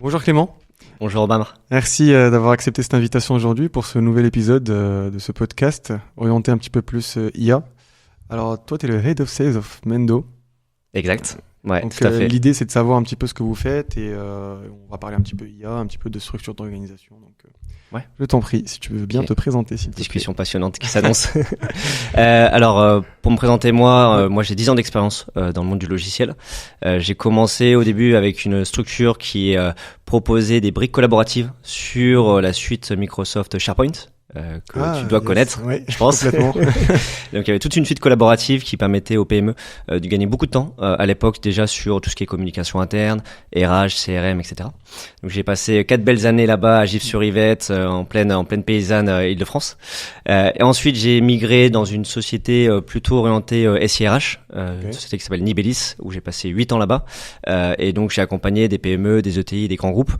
Bonjour Clément. Bonjour Bamr. Merci d'avoir accepté cette invitation aujourd'hui pour ce nouvel épisode de ce podcast orienté un petit peu plus IA. Alors toi, tu es le Head of Sales of Mendo. Exact. Ouais, Donc, tout à fait. L'idée, c'est de savoir un petit peu ce que vous faites et on va parler un petit peu IA, un petit peu de structure d'organisation. Donc, ouais. Je t'en prie, si tu veux bien te présenter. Discussion passionnante qui s'annonce. Pour me présenter, moi j'ai 10 ans d'expérience dans le monde du logiciel. J'ai commencé au début avec une structure qui proposait des briques collaboratives sur la suite Microsoft SharePoint. Que tu dois connaître, oui, je pense. Complètement. Donc il y avait toute une suite collaborative qui permettait aux PME de gagner beaucoup de temps à l'époque déjà sur tout ce qui est communication interne, RH, CRM, etc. Donc j'ai passé 4 belles années là-bas à Gif-sur-Yvette en pleine paysanne Île-de-France. Et ensuite j'ai migré dans une société plutôt orientée SIRH, une société qui s'appelle Nibelis, où j'ai passé 8 ans là-bas. Et donc j'ai accompagné des PME, des ETI, des grands groupes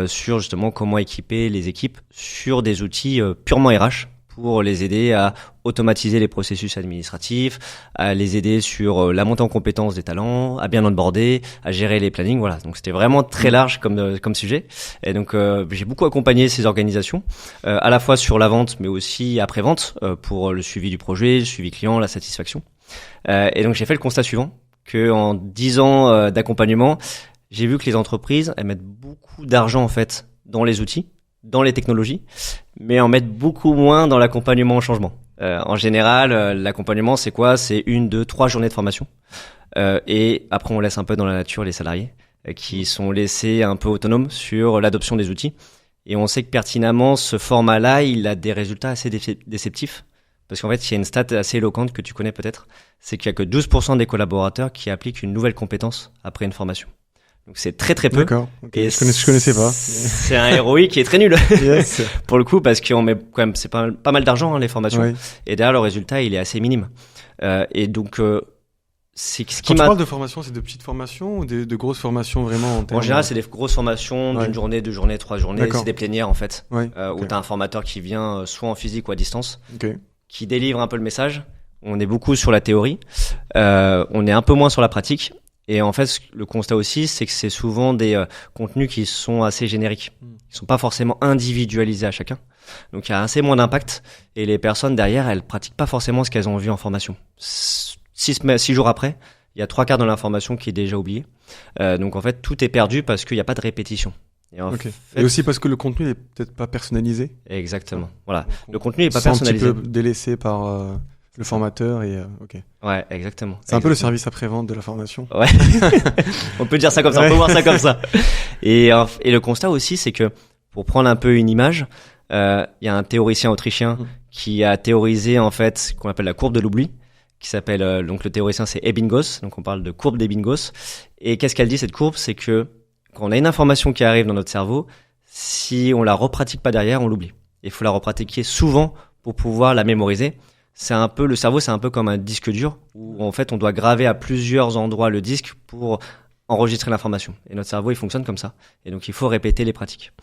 sur justement comment équiper les équipes sur des outils purement RH pour les aider à automatiser les processus administratifs, à les aider sur la montée en compétences des talents, à bien onboarder, à gérer les plannings. Voilà, donc c'était vraiment très large comme sujet. Et donc j'ai beaucoup accompagné ces organisations, à la fois sur la vente, mais aussi après-vente, pour le suivi du projet, le suivi client, la satisfaction. Et donc j'ai fait le constat suivant, que en 10 ans d'accompagnement, j'ai vu que les entreprises, elles mettent beaucoup d'argent en fait dans les outils, dans les technologies, mais en mettent beaucoup moins dans l'accompagnement au changement. En général, l'accompagnement, c'est quoi ? C'est 1, 2, 3 journées de formation. Et après, on laisse un peu dans la nature les salariés qui sont laissés un peu autonomes sur l'adoption des outils. Et on sait que pertinemment, ce format-là, il a des résultats assez déceptifs. Parce qu'en fait, il y a une stat assez éloquente que tu connais peut-être, c'est qu'il y a que 12% des collaborateurs qui appliquent une nouvelle compétence après une formation. Donc c'est très très peu. D'accord. Okay. Et je connaissais pas. C'est un ROI qui est très nul. Yes. Pour le coup, parce qu'on met quand même, c'est pas mal d'argent les formations. Oui. Et derrière le résultat, il est assez minime. Et donc c'est ce qui Quand tu parles de formation, c'est de petites formations ou de grosses formations vraiment en général, c'est des grosses formations d'une journée, 2 journées, 3 journées. C'est des plénières en fait, où t'as un formateur qui vient soit en physique ou à distance, qui délivre un peu le message. On est beaucoup sur la théorie, on est un peu moins sur la pratique. Et en fait, le constat aussi, c'est que c'est souvent des contenus qui sont assez génériques. Ils sont pas forcément individualisés à chacun. Donc, il y a assez moins d'impact. Et les personnes derrière, elles pratiquent pas forcément ce qu'elles ont vu en formation. 6 jours après, il y a 3/4 de l'information qui est déjà oubliée. Donc, en fait, tout est perdu parce qu'il n'y a pas de répétition. Et aussi parce que le contenu n'est peut-être pas personnalisé. Exactement. Voilà. Le contenu n'est pas personnalisé. Un petit peu délaissé par... le formateur et Ouais, exactement. C'est un peu le service après-vente de la formation. Ouais. On peut dire ça comme ça, on peut voir ça comme ça. Et le constat aussi, c'est que pour prendre un peu une image, il y a un théoricien autrichien qui a théorisé en fait ce qu'on appelle la courbe de l'oubli, qui s'appelle donc le théoricien c'est Ebbinghaus, donc on parle de courbe d'Ebbinghaus. Et qu'est-ce qu'elle dit cette courbe ? C'est que quand on a une information qui arrive dans notre cerveau, si on la repratique pas derrière, on l'oublie. Il faut la repratiquer souvent pour pouvoir la mémoriser. Le cerveau, c'est un peu comme un disque dur où en fait on doit graver à plusieurs endroits le disque pour enregistrer l'information. Et notre cerveau, il fonctionne comme ça. Et donc il faut répéter les pratiques.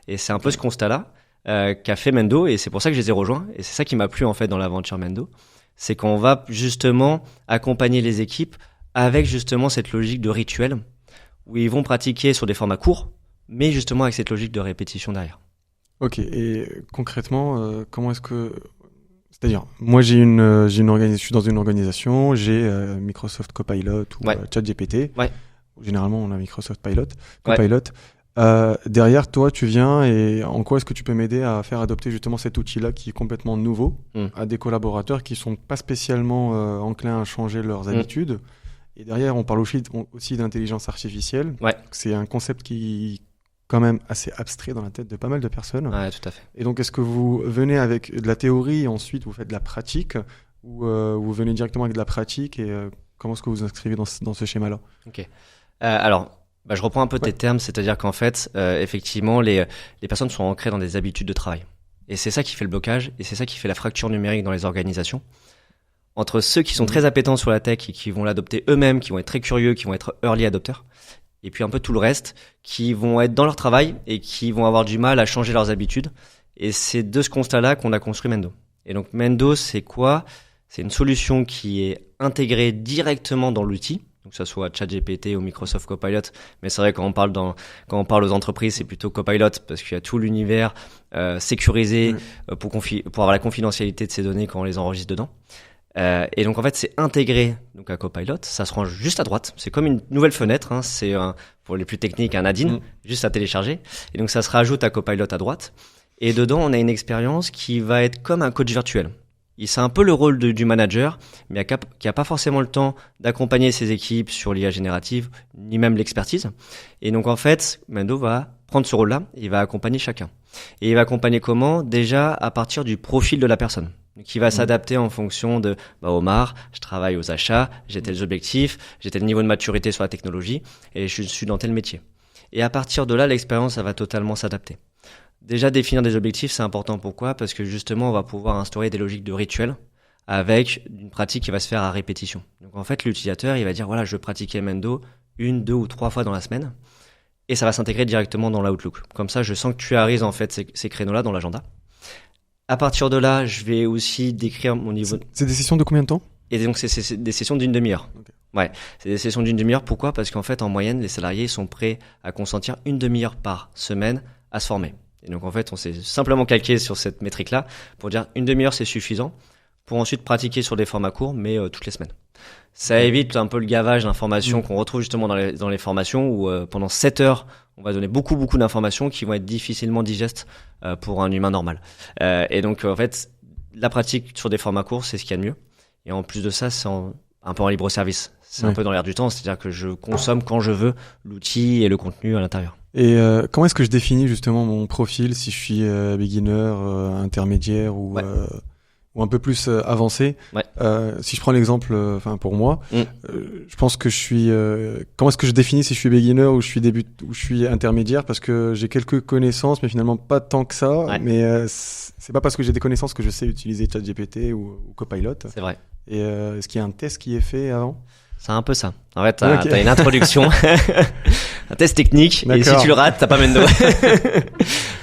Et c'est un peu ce constat-là qu'a fait Mendo, et c'est pour ça que je les ai rejoints. Et c'est ça qui m'a plu en fait dans l'aventure Mendo, c'est qu'on va justement accompagner les équipes avec justement cette logique de rituel où ils vont pratiquer sur des formats courts, mais justement avec cette logique de répétition derrière. Ok. Et concrètement, comment est-ce que c'est-à-dire, moi j'ai je suis dans une organisation, j'ai Microsoft Copilot ou ChatGPT. Ouais. Généralement, on a Microsoft Copilot. Derrière, toi, tu viens et en quoi est-ce que tu peux m'aider à faire adopter justement cet outil-là qui est complètement nouveau à des collaborateurs qui sont pas spécialement enclins à changer leurs habitudes. Et derrière, on parle aussi d'intelligence artificielle. Ouais. C'est un concept qui quand même assez abstrait dans la tête de pas mal de personnes. Ouais, tout à fait. Et donc, est-ce que vous venez avec de la théorie et ensuite vous faites de la pratique ou vous venez directement avec de la pratique et comment est-ce que vous inscrivez dans ce schéma-là ? Ok. Alors, je reprends un peu tes termes, c'est-à-dire qu'en fait, effectivement, les personnes sont ancrées dans des habitudes de travail. Et c'est ça qui fait le blocage et c'est ça qui fait la fracture numérique dans les organisations. Entre ceux qui sont très appétents sur la tech et qui vont l'adopter eux-mêmes, qui vont être très curieux, qui vont être early adopters, et puis un peu tout le reste, qui vont être dans leur travail et qui vont avoir du mal à changer leurs habitudes. Et c'est de ce constat-là qu'on a construit Mendo. Et donc Mendo, c'est quoi ? C'est une solution qui est intégrée directement dans l'outil. donc que ça soit ChatGPT ou Microsoft Copilot. Mais c'est vrai quand on parle aux entreprises, c'est plutôt Copilot parce qu'il y a tout l'univers sécurisé pour avoir la confidentialité de ces données quand on les enregistre dedans. Et donc en fait c'est intégré donc à Copilot, ça se range juste à droite, c'est comme une nouvelle fenêtre, hein. C'est pour les plus techniques un add-in, juste à télécharger, et donc ça se rajoute à Copilot à droite, et dedans on a une expérience qui va être comme un coach virtuel. C'est un peu le rôle du manager, mais qui a pas forcément le temps d'accompagner ses équipes sur l'IA générative, ni même l'expertise. Et donc en fait, Mendo va prendre ce rôle-là, il va accompagner chacun. Et il va accompagner comment ? Déjà à partir du profil de la personne. Qui va s'adapter en fonction de Omar, je travaille aux achats, j'ai tels objectifs, j'ai tel niveau de maturité sur la technologie et je suis dans tel métier. Et à partir de là, l'expérience, ça va totalement s'adapter. Déjà, définir des objectifs, c'est important. Pourquoi ? Parce que justement, on va pouvoir instaurer des logiques de rituel avec une pratique qui va se faire à répétition. Donc en fait, l'utilisateur, il va dire, voilà, je veux pratiquer Mendo 1, 2 ou 3 fois dans la semaine et ça va s'intégrer directement dans l'Outlook. Comme ça, je sens que tu arises en fait ces créneaux-là dans l'agenda. À partir de là, je vais aussi décrire mon niveau. C'est des sessions de combien de temps ? Et donc, c'est des sessions d'une demi-heure. Okay. Ouais, c'est des sessions d'une demi-heure. Pourquoi ? Parce qu'en fait, en moyenne, les salariés sont prêts à consentir une demi-heure par semaine à se former. Et donc, en fait, on s'est simplement calqué sur cette métrique-là pour dire une demi-heure, c'est suffisant pour ensuite pratiquer sur des formats courts, mais toutes les semaines. Ça évite un peu le gavage d'informations qu'on retrouve justement dans les formations où pendant 7 heures, on va donner beaucoup d'informations qui vont être difficilement digestes pour un humain normal. Et donc, en fait, la pratique sur des formats courts, c'est ce qu'il y a de mieux. Et en plus de ça, c'est un peu en libre service. C'est un peu dans l'air du temps, c'est-à-dire que je consomme quand je veux l'outil et le contenu à l'intérieur. Et comment est-ce que je définis justement mon profil, si je suis beginner, intermédiaire ou un peu plus avancé. Si je prends l'exemple, pour moi, je pense que je suis. Comment est-ce que je définis si je suis beginner ou je suis intermédiaire ? Parce que j'ai quelques connaissances, mais finalement pas tant que ça. Ouais. Mais c'est pas parce que j'ai des connaissances que je sais utiliser ChatGPT ou Copilot. C'est vrai. Et est-ce qu'il y a un test qui est fait avant ? C'est un peu ça. En fait, t'as une introduction, un test technique, et si tu le rates, t'as pas Mendo.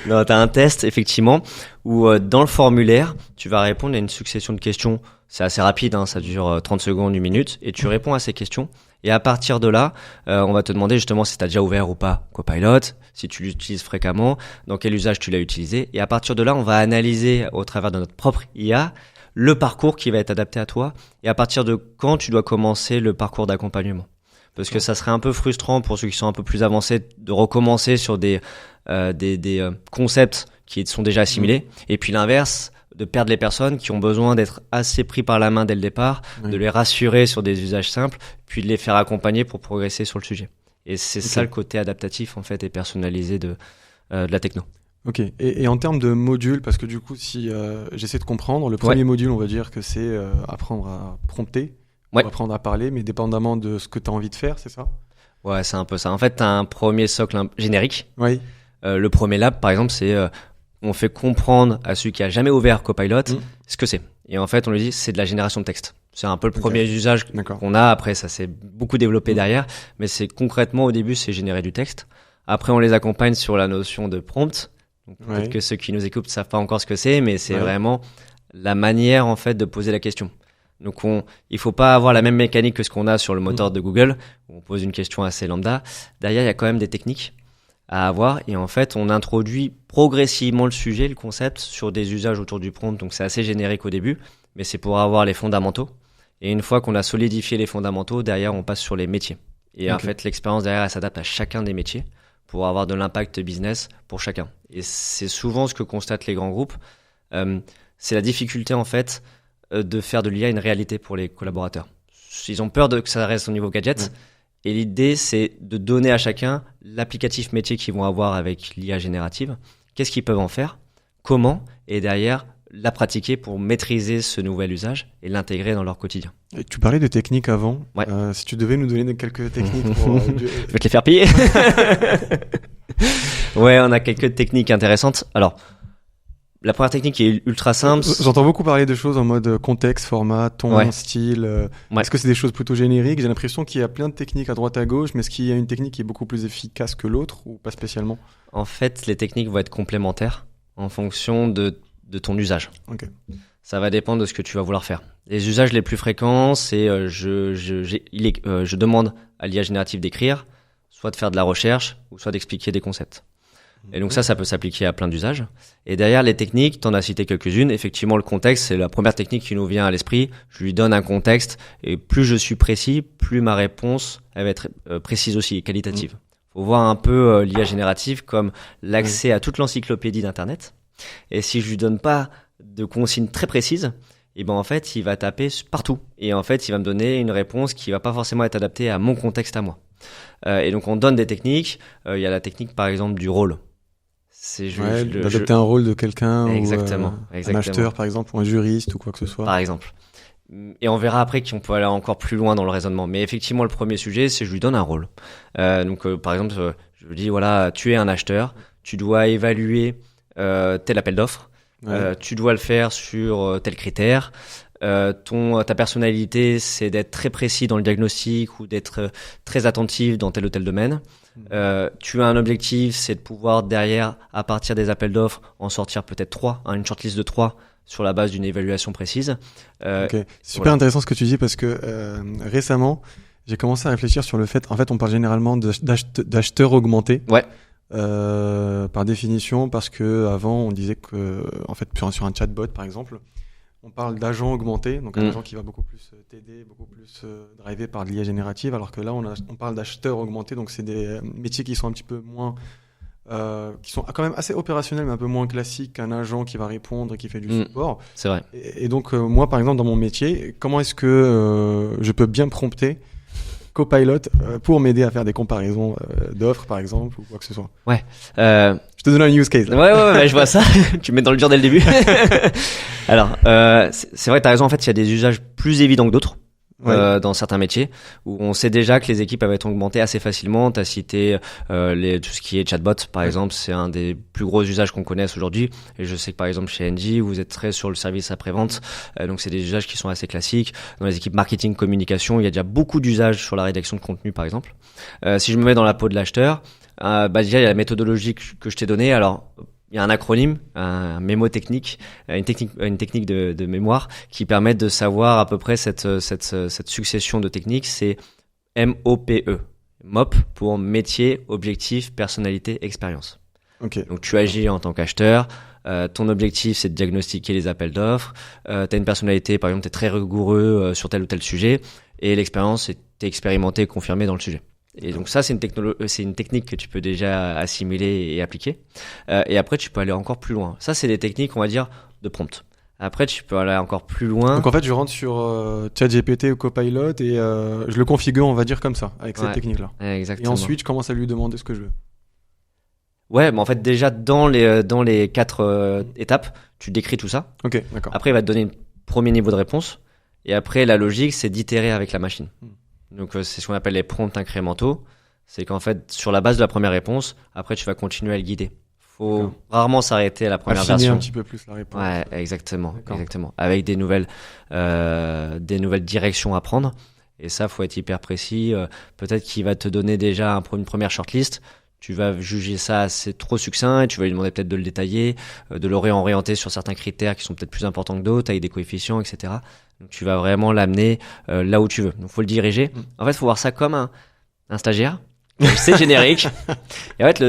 Non, t'as un test, effectivement, où dans le formulaire, tu vas répondre à une succession de questions. C'est assez rapide, hein, ça dure 30 secondes, 1 minute, et tu réponds à ces questions. Et à partir de là, on va te demander justement si t'as déjà ouvert ou pas Copilot, si tu l'utilises fréquemment, dans quel usage tu l'as utilisé. Et à partir de là, on va analyser au travers de notre propre IA le parcours qui va être adapté à toi et à partir de quand tu dois commencer le parcours d'accompagnement. Parce que ça serait un peu frustrant pour ceux qui sont un peu plus avancés de recommencer sur des concepts qui sont déjà assimilés. Et puis l'inverse, de perdre les personnes qui ont besoin d'être assez pris par la main dès le départ, de les rassurer sur des usages simples, puis de les faire accompagner pour progresser sur le sujet. Et c'est ça le côté adaptatif en fait et personnalisé de la techno. Ok. Et en termes de modules, parce que du coup, si j'essaie de comprendre, le premier module, on va dire que c'est apprendre à prompter, ou apprendre à parler, mais dépendamment de ce que tu as envie de faire, c'est ça ? Ouais, c'est un peu ça. En fait, tu as un premier socle générique. Oui. Le premier lab, par exemple, c'est on fait comprendre à celui qui a jamais ouvert Copilot ce que c'est. Et en fait, on lui dit c'est de la génération de texte. C'est un peu le premier usage qu'on a. Après, ça s'est beaucoup développé derrière, mais c'est concrètement au début, c'est générer du texte. Après, on les accompagne sur la notion de prompt. Donc, peut-être que ceux qui nous écoutent savent pas encore ce que c'est, mais c'est vraiment la manière en fait de poser la question. Donc il faut pas avoir la même mécanique que ce qu'on a sur le moteur de Google où on pose une question assez lambda. Derrière, il y a quand même des techniques à avoir et en fait, on introduit progressivement le sujet, le concept sur des usages autour du prompt. Donc c'est assez générique au début, mais c'est pour avoir les fondamentaux. Et une fois qu'on a solidifié les fondamentaux, derrière, on passe sur les métiers. Et en fait, l'expérience derrière, elle s'adapte à chacun des métiers pour avoir de l'impact business pour chacun. Et c'est souvent ce que constatent les grands groupes. C'est la difficulté, en fait, de faire de l'IA une réalité pour les collaborateurs. Ils ont peur que ça reste au niveau gadget. Et l'idée, c'est de donner à chacun l'applicatif métier qu'ils vont avoir avec l'IA générative. Qu'est-ce qu'ils peuvent en faire ? Comment ? Et derrière, la pratiquer pour maîtriser ce nouvel usage et l'intégrer dans leur quotidien. Et tu parlais de techniques avant. Si tu devais nous donner quelques techniques pour... Je vais te les faire payer. Ouais, on a quelques techniques intéressantes. Alors, la première technique qui est ultra simple. J'entends beaucoup parler de choses en mode contexte, format, ton, style. Est-ce que c'est des choses plutôt génériques ? J'ai l'impression qu'il y a plein de techniques à droite à gauche, mais est-ce qu'il y a une technique qui est beaucoup plus efficace que l'autre ou pas spécialement ? En fait, les techniques vont être complémentaires en fonction de de ton usage. Ok. Ça va dépendre de ce que tu vas vouloir faire. Les usages les plus fréquents, c'est je demande à l'IA générative d'écrire, soit de faire de la recherche, ou soit d'expliquer des concepts. Et donc ça peut s'appliquer à plein d'usages. Et derrière les techniques, t'en as cité quelques-unes. Effectivement, le contexte, c'est la première technique qui nous vient à l'esprit. Je lui donne un contexte, et plus je suis précis, plus ma réponse elle va être précise aussi et qualitative. Faut voir un peu l'IA générative comme l'accès à toute l'encyclopédie d'Internet. Et si je lui donne pas de consignes très précises, et ben en fait, il va taper partout. Et en fait, il va me donner une réponse qui va pas forcément être adaptée à mon contexte à moi. Et donc, on donne des techniques. Il y a la technique, par exemple, du rôle. C'est d'adopter un rôle de quelqu'un exactement, ou un acheteur par exemple ou un juriste ou quoi que ce soit. Par exemple. Et on verra après qu'on peut aller encore plus loin dans le raisonnement. Mais effectivement, le premier sujet, c'est je lui donne un rôle. Par exemple, je lui dis voilà, tu es un acheteur, tu dois évaluer tel appel d'offres, tu dois le faire sur tel critère. Ta personnalité, c'est d'être très précis dans le diagnostic ou d'être très attentif dans tel ou tel domaine. Tu as un objectif, c'est de pouvoir derrière, à partir des appels d'offres, en sortir peut-être 3, une shortlist de 3 sur la base d'une évaluation précise. C'est super intéressant ce que tu dis parce que récemment, j'ai commencé à réfléchir sur le fait, en fait, on parle généralement d'acheteurs augmentés. Ouais. Par définition, parce que avant on disait que, en fait, sur un chatbot par exemple, on parle d'agent augmenté, donc un agent qui va beaucoup plus t'aider, beaucoup plus drivé par de l'IA générative, alors que là on parle d'acheteur augmenté, donc c'est des métiers qui sont un petit peu moins, qui sont quand même assez opérationnels, mais un peu moins classiques qu'un agent qui va répondre, qui fait du support. C'est vrai. Et donc moi par exemple dans mon métier, comment est-ce que je peux bien prompter Copilot pour m'aider à faire des comparaisons d'offres par exemple ou quoi que ce soit. Ouais. Je te donne un use case là. Ouais, je vois ça. Tu me mets dans le dur dès le début. Alors, c'est vrai, t'as raison. En fait, il y a des usages plus évidents que d'autres. Dans certains métiers où on sait déjà que les équipes peuvent être augmentées assez facilement. T'as cité tout ce qui est chatbot par exemple, c'est un des plus gros usages qu'on connaisse aujourd'hui. Et je sais que par exemple chez Engie, vous êtes très sur le service après-vente, donc c'est des usages qui sont assez classiques. Dans les équipes marketing, communication, il y a déjà beaucoup d'usages sur la rédaction de contenu par exemple. Si je me mets dans la peau de l'acheteur, déjà il y a la méthodologie que je t'ai donnée. Alors il y a un acronyme, un mémotechnique, une technique de mémoire qui permet de savoir à peu près cette succession de techniques. C'est MOPE. MOP pour métier, objectif, personnalité, expérience. Okay. Donc tu agis en tant qu'acheteur. Ton objectif, c'est de diagnostiquer les appels d'offres. T'as une personnalité, par exemple, t'es très rigoureux sur tel ou tel sujet. Et l'expérience, c'est t'es expérimenté et confirmé dans le sujet. Et donc ça, c'est une technique que tu peux déjà assimiler et appliquer. Et après, tu peux aller encore plus loin. Ça, c'est des techniques, on va dire, de prompt. Après, tu peux aller encore plus loin. Donc en fait, je rentre sur ChatGPT ou Copilot et je le configure, on va dire comme ça, avec cette technique-là. Exactement. Et ensuite, je commence à lui demander ce que je veux. Ouais, mais en fait, déjà dans les 4 étapes, tu décris tout ça. Ok, d'accord. Après, il va te donner un premier niveau de réponse. Et après, la logique, c'est d'itérer avec la machine. Donc c'est ce qu'on appelle les prompts incrémentaux. C'est qu'en fait, sur la base de la première réponse, après tu vas continuer à le guider. Faut rarement s'arrêter à la première version. Un petit peu plus la réponse. Ouais, exactement. Avec des nouvelles directions à prendre. Et ça, faut être hyper précis. Peut-être qu'il va te donner déjà une première shortlist. Tu vas juger ça assez trop succinct et tu vas lui demander peut-être de le détailler, de le réorienter sur certains critères qui sont peut-être plus importants que d'autres, avec des coefficients, etc. Donc tu vas vraiment l'amener là où tu veux. Donc faut le diriger. En fait, faut voir ça comme un stagiaire. C'est générique. Et en fait,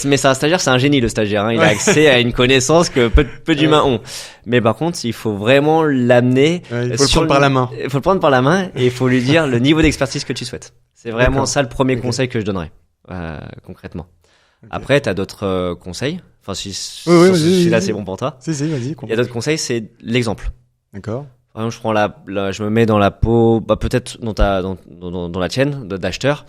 mais c'est un stagiaire, c'est un génie le stagiaire. Hein. Il a accès à une connaissance que peu d'humains ont. Mais par contre, il faut vraiment l'amener. Il faut le prendre par la main. Il faut le prendre par la main et il faut lui dire le niveau d'expertise que tu souhaites. C'est vraiment ça le premier conseil que je donnerais concrètement. Après, t'as d'autres conseils. Enfin, si là c'est bon pour toi. Si, vas-y. Il y a d'autres conseils, c'est l'exemple. D'accord. Par exemple, je me mets dans la peau, peut-être dans la tienne d'acheteur.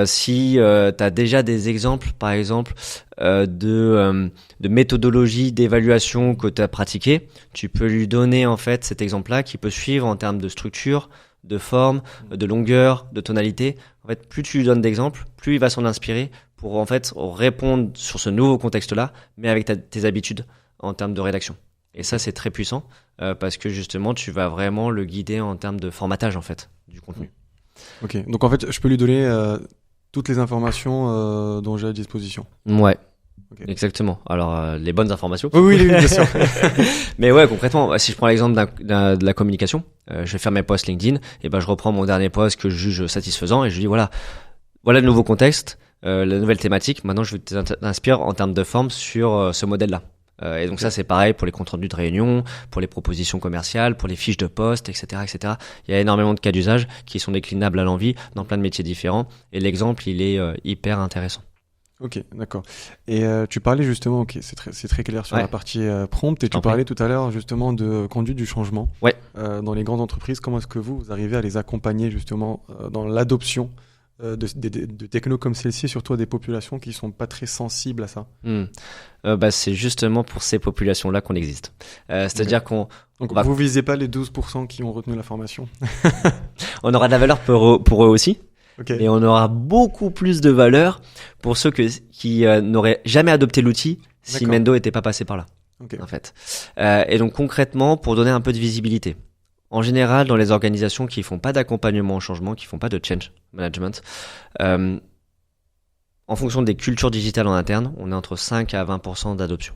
Si t'as déjà des exemples, par exemple, de méthodologie d'évaluation que t'as pratiqué, tu peux lui donner en fait cet exemple-là qui peut suivre en termes de structure, de forme, de longueur, de tonalité. En fait, plus tu lui donnes d'exemples, plus il va s'en inspirer pour en fait répondre sur ce nouveau contexte-là, mais avec tes habitudes en termes de rédaction. Et ça, c'est très puissant parce que justement, tu vas vraiment le guider en termes de formatage en fait du contenu. Ok, donc en fait, je peux lui donner toutes les informations dont j'ai à disposition. Ouais. Okay. Exactement. Alors, les bonnes informations. Oui, bien sûr. Mais ouais, concrètement, si je prends l'exemple de la communication, je vais faire mes posts LinkedIn, et ben je reprends mon dernier post que je juge satisfaisant et je dis voilà le nouveau contexte, la nouvelle thématique. Maintenant, je vais t'inspirer en termes de forme sur ce modèle-là. Et donc ça, c'est pareil pour les comptes rendus de réunion, pour les propositions commerciales, pour les fiches de poste, etc., etc. Il y a énormément de cas d'usage qui sont déclinables à l'envie dans plein de métiers différents. Et l'exemple, il est hyper intéressant. Ok, d'accord. Et tu parlais justement, ok, c'est très clair sur la partie prompt, et tu parlais tout à l'heure justement de conduite du changement. Ouais. Dans les grandes entreprises, comment est-ce que vous arrivez à les accompagner justement dans l'adoption de techno comme celle-ci, surtout à des populations qui sont pas très sensibles à ça? C'est justement pour ces populations-là qu'on existe. C'est-à-dire qu'on... Donc vous visez pas les 12% qui ont retenu la formation? On aura de la valeur pour eux aussi. Okay. Et on aura beaucoup plus de valeur pour ceux qui n'auraient jamais adopté l'outil si Mendo n'était pas passé par là. Okay. En fait. Et donc concrètement, pour donner un peu de visibilité, en général, dans les organisations qui font pas d'accompagnement au changement, qui font pas de change management, en fonction des cultures digitales en interne, on est entre 5 à 20% d'adoption.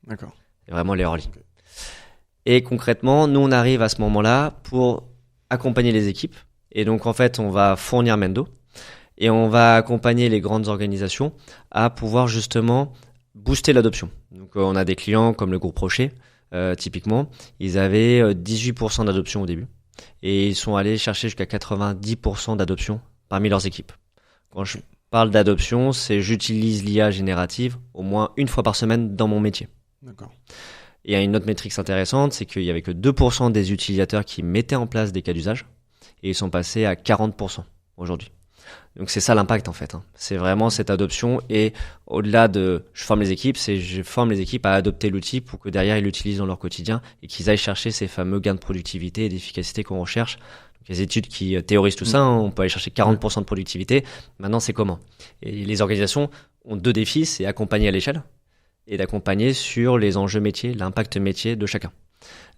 D'accord. C'est vraiment les early. Okay. Et concrètement, nous on arrive à ce moment-là pour accompagner les équipes. Et donc, en fait, on va fournir Mendo et on va accompagner les grandes organisations à pouvoir justement booster l'adoption. Donc, on a des clients comme le groupe Rocher, typiquement. Ils avaient 18% d'adoption au début et ils sont allés chercher jusqu'à 90% d'adoption parmi leurs équipes. Quand je parle d'adoption, c'est j'utilise l'IA générative au moins une fois par semaine dans mon métier. D'accord. Et il y a une autre métrique intéressante, c'est qu'il y avait que 2% des utilisateurs qui mettaient en place des cas d'usage. Et ils sont passés à 40% aujourd'hui. Donc c'est ça l'impact en fait. C'est vraiment cette adoption et au-delà de je forme les équipes, c'est je forme les équipes à adopter l'outil pour que derrière ils l'utilisent dans leur quotidien et qu'ils aillent chercher ces fameux gains de productivité et d'efficacité qu'on recherche. Donc, les études qui théorisent tout ça, on peut aller chercher 40% de productivité. Maintenant c'est comment? Et les organisations ont deux défis, c'est accompagner à l'échelle et d'accompagner sur les enjeux métiers, l'impact métier de chacun.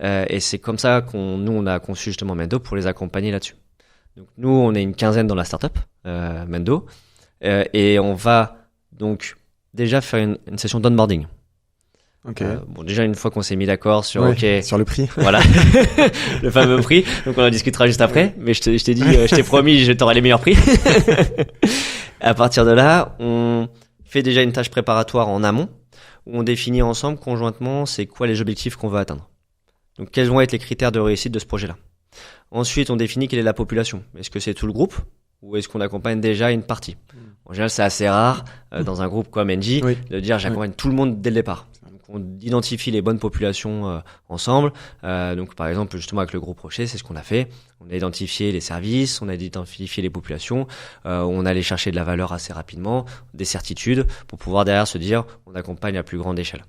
Et c'est comme ça on a conçu justement Mendo pour les accompagner là-dessus. Donc nous, on est une quinzaine dans la startup Mendo, et on va donc déjà faire une session d'onboarding. Okay. Déjà une fois qu'on s'est mis d'accord sur sur le prix, voilà, le fameux prix. Donc on en discutera juste après. Mais je t'ai dit, je t'ai promis, je t'aurai les meilleurs prix. À partir de là, on fait déjà une tâche préparatoire en amont où on définit ensemble conjointement c'est quoi les objectifs qu'on veut atteindre. Donc, quels vont être les critères de réussite de ce projet-là? Ensuite, on définit quelle est la population. Est-ce que c'est tout le groupe ou est-ce qu'on accompagne déjà une partie? En général, c'est assez rare dans un groupe comme Engie de dire j'accompagne tout le monde dès le départ. Donc, on identifie les bonnes populations ensemble. Donc, par exemple, justement avec le groupe Rocher, c'est ce qu'on a fait. On a identifié les services, on a identifié les populations. On allait chercher de la valeur assez rapidement, des certitudes pour pouvoir derrière se dire on accompagne à plus grande échelle.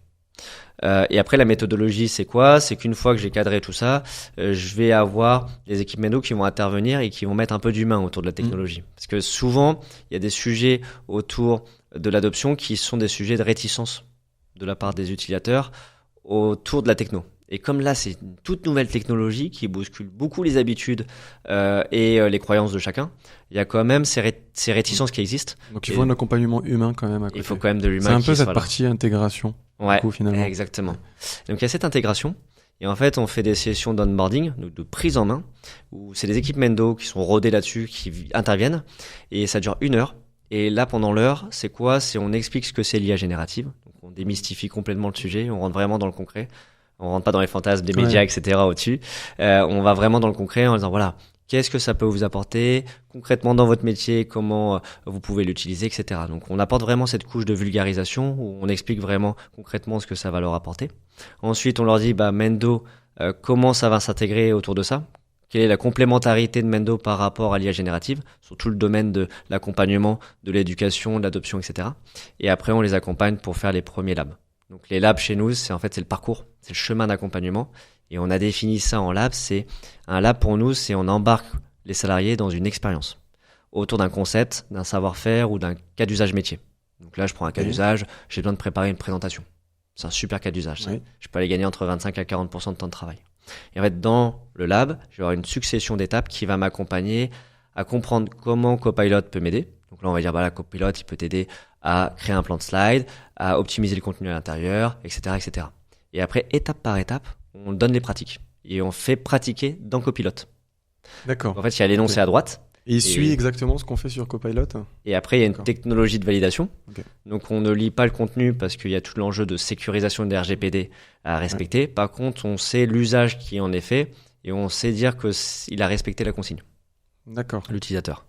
Et après la méthodologie c'est quoi? C'est qu'une fois que j'ai cadré tout ça, je vais avoir des équipes Mendo qui vont intervenir et qui vont mettre un peu d'humain autour de la technologie. Parce que souvent il y a des sujets autour de l'adoption qui sont des sujets de réticence de la part des utilisateurs autour de la techno. Et comme là c'est une toute nouvelle technologie qui bouscule beaucoup les habitudes et les croyances de chacun, il y a quand même ces réticences qui existent. Donc il faut un accompagnement humain quand même à côté. Il faut quand même de l'humain. C'est un peu cette partie intégration. Ouais, coup, finalement. Exactement. Donc il y a cette intégration et en fait on fait des sessions d'onboarding, de prise en main, où c'est des équipes Mendo qui sont rodées là-dessus, qui interviennent et ça dure 1 heure. Et là pendant l'heure, c'est quoi? C'est on explique ce que c'est l'IA générative, donc on démystifie complètement le sujet, on rentre vraiment dans le concret, on rentre pas dans les fantasmes des médias, etc. au-dessus. On va vraiment dans le concret en disant voilà. Qu'est-ce que ça peut vous apporter concrètement dans votre métier? Comment vous pouvez l'utiliser, etc. Donc, on apporte vraiment cette couche de vulgarisation où on explique vraiment concrètement ce que ça va leur apporter. Ensuite, on leur dit, Mendo, comment ça va s'intégrer autour de ça? Quelle est la complémentarité de Mendo par rapport à l'IA générative sur tout le domaine de l'accompagnement, de l'éducation, de l'adoption, etc. Et après, on les accompagne pour faire les premiers labs. Donc, les labs chez nous, c'est le parcours, c'est le chemin d'accompagnement. Et on a défini ça en lab, c'est un lab pour nous, c'est on embarque les salariés dans une expérience autour d'un concept, d'un savoir-faire ou d'un cas d'usage métier. Donc là, je prends un cas d'usage, j'ai besoin de préparer une présentation. C'est un super cas d'usage. Ça. Je peux aller gagner entre 25 à 40% de temps de travail. Et en fait, dans le lab, je vais avoir une succession d'étapes qui va m'accompagner à comprendre comment Copilot peut m'aider. Donc là, on va dire, la Copilot, il peut t'aider à créer un plan de slide, à optimiser le contenu à l'intérieur, etc., etc. Et après, étape par étape, on donne les pratiques et on fait pratiquer dans Copilot. D'accord. En fait, il y a l'énoncé à droite. Et il suit exactement ce qu'on fait sur Copilot. Et après, il y a une technologie de validation. Okay. Donc, on ne lit pas le contenu parce qu'il y a tout l'enjeu de sécurisation des RGPD à respecter. Ouais. Par contre, on sait l'usage qui en est fait et on sait dire qu'il a respecté la consigne. D'accord. L'utilisateur.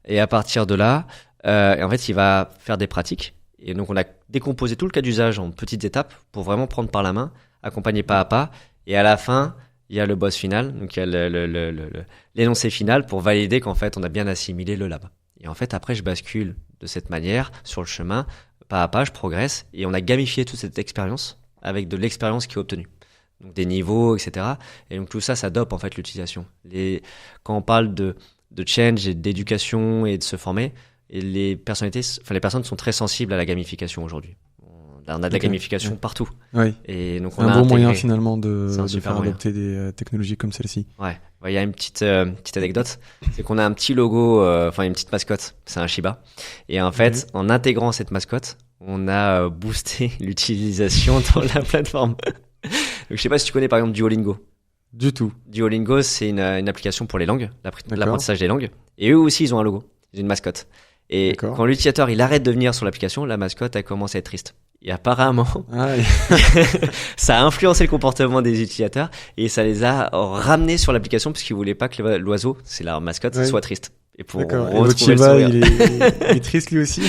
Et à partir de là, en fait, il va faire des pratiques. Et donc, on a décomposé tout le cas d'usage en petites étapes pour vraiment prendre par la main, accompagner pas à pas. Et à la fin, il y a le boss final, donc il y a l'énoncé final pour valider qu'en fait, on a bien assimilé le lab. Et en fait, après, je bascule de cette manière sur le chemin, pas à pas, je progresse. Et on a gamifié toute cette expérience avec de l'expérience qui est obtenue. Donc des niveaux, etc. Et donc tout ça, ça dope en fait l'utilisation. Quand on parle de change et d'éducation et de se former, et les personnes sont très sensibles à la gamification aujourd'hui. On a de la gamification partout. Oui. Et donc c'est un bon moyen finalement de faire adopter des technologies comme celle-ci. Ouais. Il y a une petite anecdote, c'est qu'on a un petit logo, une petite mascotte, c'est un Shiba. Et en fait, en intégrant cette mascotte, on a boosté l'utilisation dans la plateforme. Donc, je sais pas si tu connais par exemple Duolingo. Du tout. Duolingo, c'est une application pour les langues, l'apprentissage des langues. Et eux aussi, ils ont un logo, ils ont une mascotte. Et quand l'utilisateur il arrête de venir sur l'application, la mascotte elle commence à être triste. Et apparemment, ça a influencé le comportement des utilisateurs et ça les a ramenés sur l'application parce qu'ils voulaient pas que l'oiseau, c'est leur mascotte, soit triste. Et pour retrouver le sourire. Il est triste lui aussi.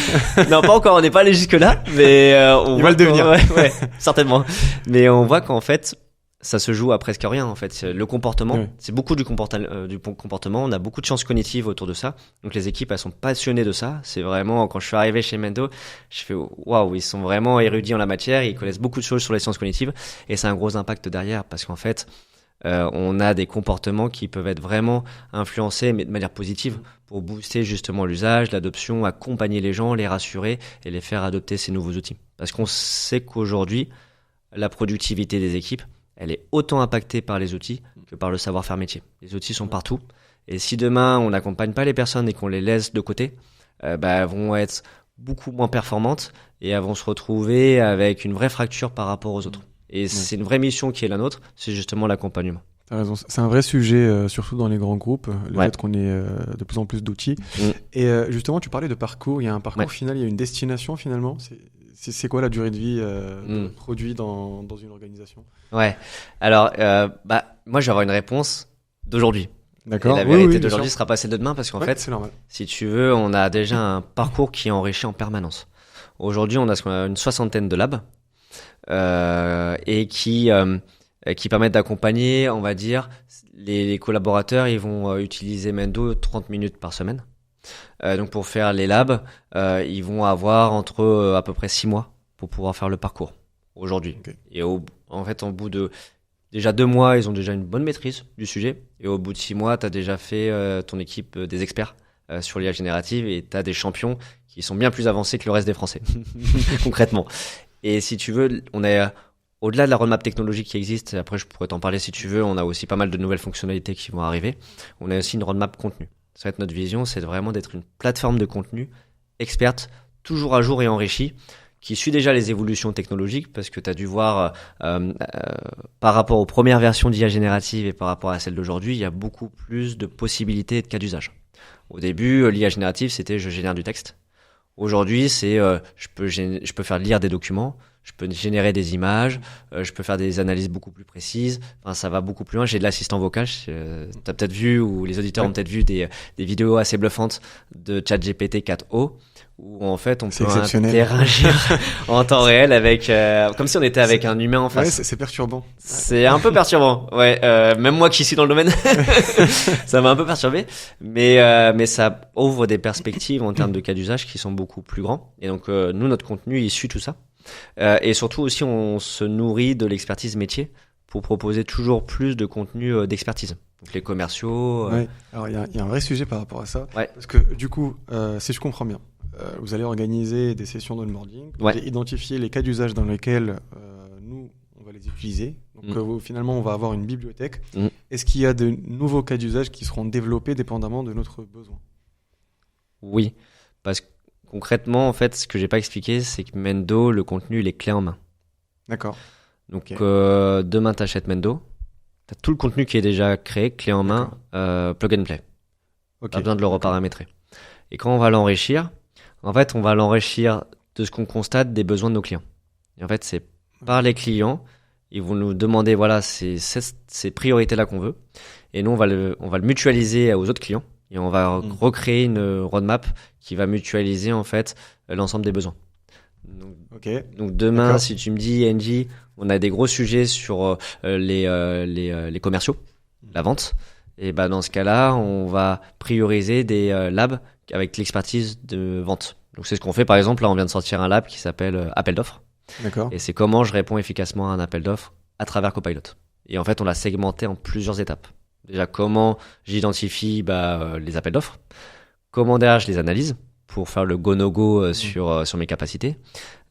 Non, pas encore, on n'est pas allé jusque là, mais il va le devenir. Ouais, certainement. Mais on voit qu'en fait, ça se joue à presque rien en fait. Le comportement, c'est beaucoup du comportement. On a beaucoup de sciences cognitives autour de ça. Donc les équipes, elles sont passionnées de ça. C'est vraiment, quand je suis arrivé chez Mendo, je fais waouh, ils sont vraiment érudits en la matière. Ils connaissent beaucoup de choses sur les sciences cognitives et c'est un gros impact derrière parce qu'en fait, on a des comportements qui peuvent être vraiment influencés, mais de manière positive, pour booster justement l'usage, l'adoption, accompagner les gens, les rassurer et les faire adopter ces nouveaux outils. Parce qu'on sait qu'aujourd'hui, la productivité des équipes, elle est autant impactée par les outils que par le savoir-faire métier. Les outils sont partout. Et si demain, on n'accompagne pas les personnes et qu'on les laisse de côté, elles vont être beaucoup moins performantes et elles vont se retrouver avec une vraie fracture par rapport aux autres. Et c'est une vraie mission qui est la nôtre, c'est justement l'accompagnement. T'as raison. C'est un vrai sujet, surtout dans les grands groupes, le fait qu'on ait de plus en plus d'outils. Et justement, tu parlais de parcours. Il y a un parcours final, il y a une destination finalement. C'est quoi la durée de vie de produit dans une organisation ? Ouais. Alors, moi, je vais avoir une réponse d'aujourd'hui. D'accord. Et la vérité d'aujourd'hui sera pas celle de demain parce qu'en fait, c'est normal. Si tu veux, on a déjà un parcours qui est enrichi en permanence. Aujourd'hui, on a ce qu'on a une 60aine de labs et qui permettent d'accompagner, on va dire, les collaborateurs. Ils vont utiliser Mendo 30 minutes par semaine. Donc pour faire les labs, ils vont avoir entre à peu près 6 mois pour pouvoir faire le parcours aujourd'hui. Okay. Et en fait, au bout de déjà 2 mois, ils ont déjà une bonne maîtrise du sujet. Et au bout de 6 mois, tu as déjà fait ton équipe des experts sur l'IA générative et tu as des champions qui sont bien plus avancés que le reste des Français, concrètement. Et si tu veux, on est au-delà de la roadmap technologique qui existe. Après, je pourrais t'en parler si tu veux. On a aussi pas mal de nouvelles fonctionnalités qui vont arriver. On a aussi une roadmap contenu. Ça va être notre vision, c'est vraiment d'être une plateforme de contenu experte, toujours à jour et enrichie, qui suit déjà les évolutions technologiques, parce que tu as dû voir par rapport aux premières versions d'IA générative et par rapport à celles d'aujourd'hui, il y a beaucoup plus de possibilités et de cas d'usage. Au début, l'IA générative, c'était je génère du texte. Aujourd'hui, c'est je peux faire lire des documents, je peux générer des images, je peux faire des analyses beaucoup plus précises. Enfin, ça va beaucoup plus loin. J'ai de l'assistant vocal. T'as peut-être vu, ou les auditeurs ont peut-être vu des vidéos assez bluffantes de ChatGPT 4o, où en fait on peut interagir en temps réel avec, comme si on était avec un humain en face. Ouais, c'est perturbant. C'est un peu perturbant. Ouais, même moi qui suis dans le domaine, ça m'a un peu perturbé. Mais ça ouvre des perspectives en termes de cas d'usage qui sont beaucoup plus grands. Et donc nous, notre contenu, il suit tout ça. Et surtout aussi, on se nourrit de l'expertise métier pour proposer toujours plus de contenu d'expertise. Donc les commerciaux. Ouais. Alors il y a un vrai sujet par rapport à ça, parce que du coup, si je comprends bien, vous allez organiser des sessions d'onboarding, identifier les cas d'usage dans lesquels nous on va les utiliser. Donc finalement, on va avoir une bibliothèque. Est-ce qu'il y a de nouveaux cas d'usage qui seront développés dépendamment de notre besoin ? Oui. Parce que concrètement, en fait, ce que j'ai pas expliqué, c'est que Mendo, le contenu, il est clé en main. D'accord. Donc, demain, tu achètes Mendo. Tu as tout le contenu qui est déjà créé, clé en main, plug and play. Pas besoin de le reparamétrer. Et quand on va l'enrichir, en fait, on va l'enrichir de ce qu'on constate des besoins de nos clients. Et en fait, c'est par les clients, ils vont nous demander, voilà, ces priorités-là qu'on veut. Et nous, on va le mutualiser aux autres clients. Et on va recréer une roadmap qui va mutualiser, en fait, l'ensemble des besoins. Donc demain, si tu me dis, NJ, on a des gros sujets sur les commerciaux, la vente. Et bah, dans ce cas-là, on va prioriser des labs avec l'expertise de vente. Donc c'est ce qu'on fait, par exemple, là, on vient de sortir un lab qui s'appelle Appel d'offres. D'accord. Et c'est comment je réponds efficacement à un appel d'offres à travers Copilot. Et en fait, on l'a segmenté en plusieurs étapes. Déjà, comment j'identifie les appels d'offres. Comment derrière, je les analyse pour faire le go-no-go sur mes capacités.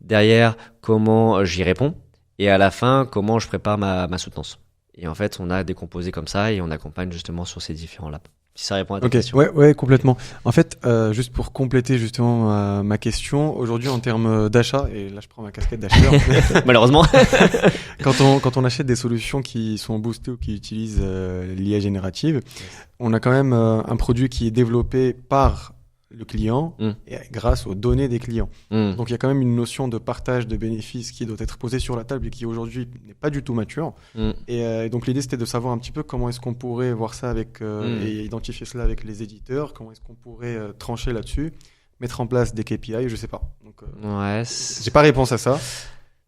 Derrière, comment j'y réponds. Et à la fin, comment je prépare ma soutenance. Et en fait, on a décomposé comme ça et on accompagne justement sur ces différents labs. Si ça répond à ta question. Ouais, complètement. En fait, juste pour compléter justement ma question, aujourd'hui en termes d'achat, et là je prends ma casquette d'acheteur. Malheureusement. quand on achète des solutions qui sont boostées ou qui utilisent l'IA générative, on a quand même un produit qui est développé par le client et grâce aux données des clients. Donc il y a quand même une notion de partage de bénéfices qui doit être posée sur la table et qui aujourd'hui n'est pas du tout mature. Et donc l'idée c'était de savoir un petit peu comment est-ce qu'on pourrait voir ça avec et identifier cela avec les éditeurs, comment est-ce qu'on pourrait trancher là-dessus, mettre en place des KPI, je sais pas. Donc j'ai pas réponse à ça.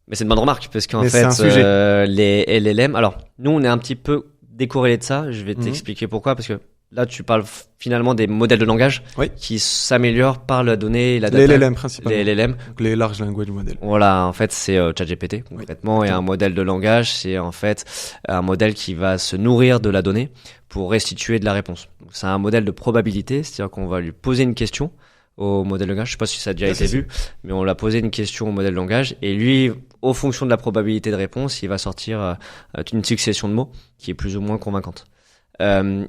Mais c'est une bonne remarque parce qu'en fait les LLM, alors nous on est un petit peu décorrélé de ça, je vais t'expliquer pourquoi, parce que là, tu parles finalement des modèles de langage qui s'améliorent par la donnée et la data. Les LLM principalement. Les LLM. Donc les large language models. Voilà, en fait, c'est ChatGPT concrètement. Et un modèle de langage, c'est en fait un modèle qui va se nourrir de la donnée pour restituer de la réponse. Donc, c'est un modèle de probabilité, c'est-à-dire qu'on va lui poser une question au modèle de langage. Je sais pas si ça a déjà été vu, mais on l'a posé une question au modèle de langage et lui, au fonction de la probabilité de réponse, il va sortir une succession de mots qui est plus ou moins convaincante.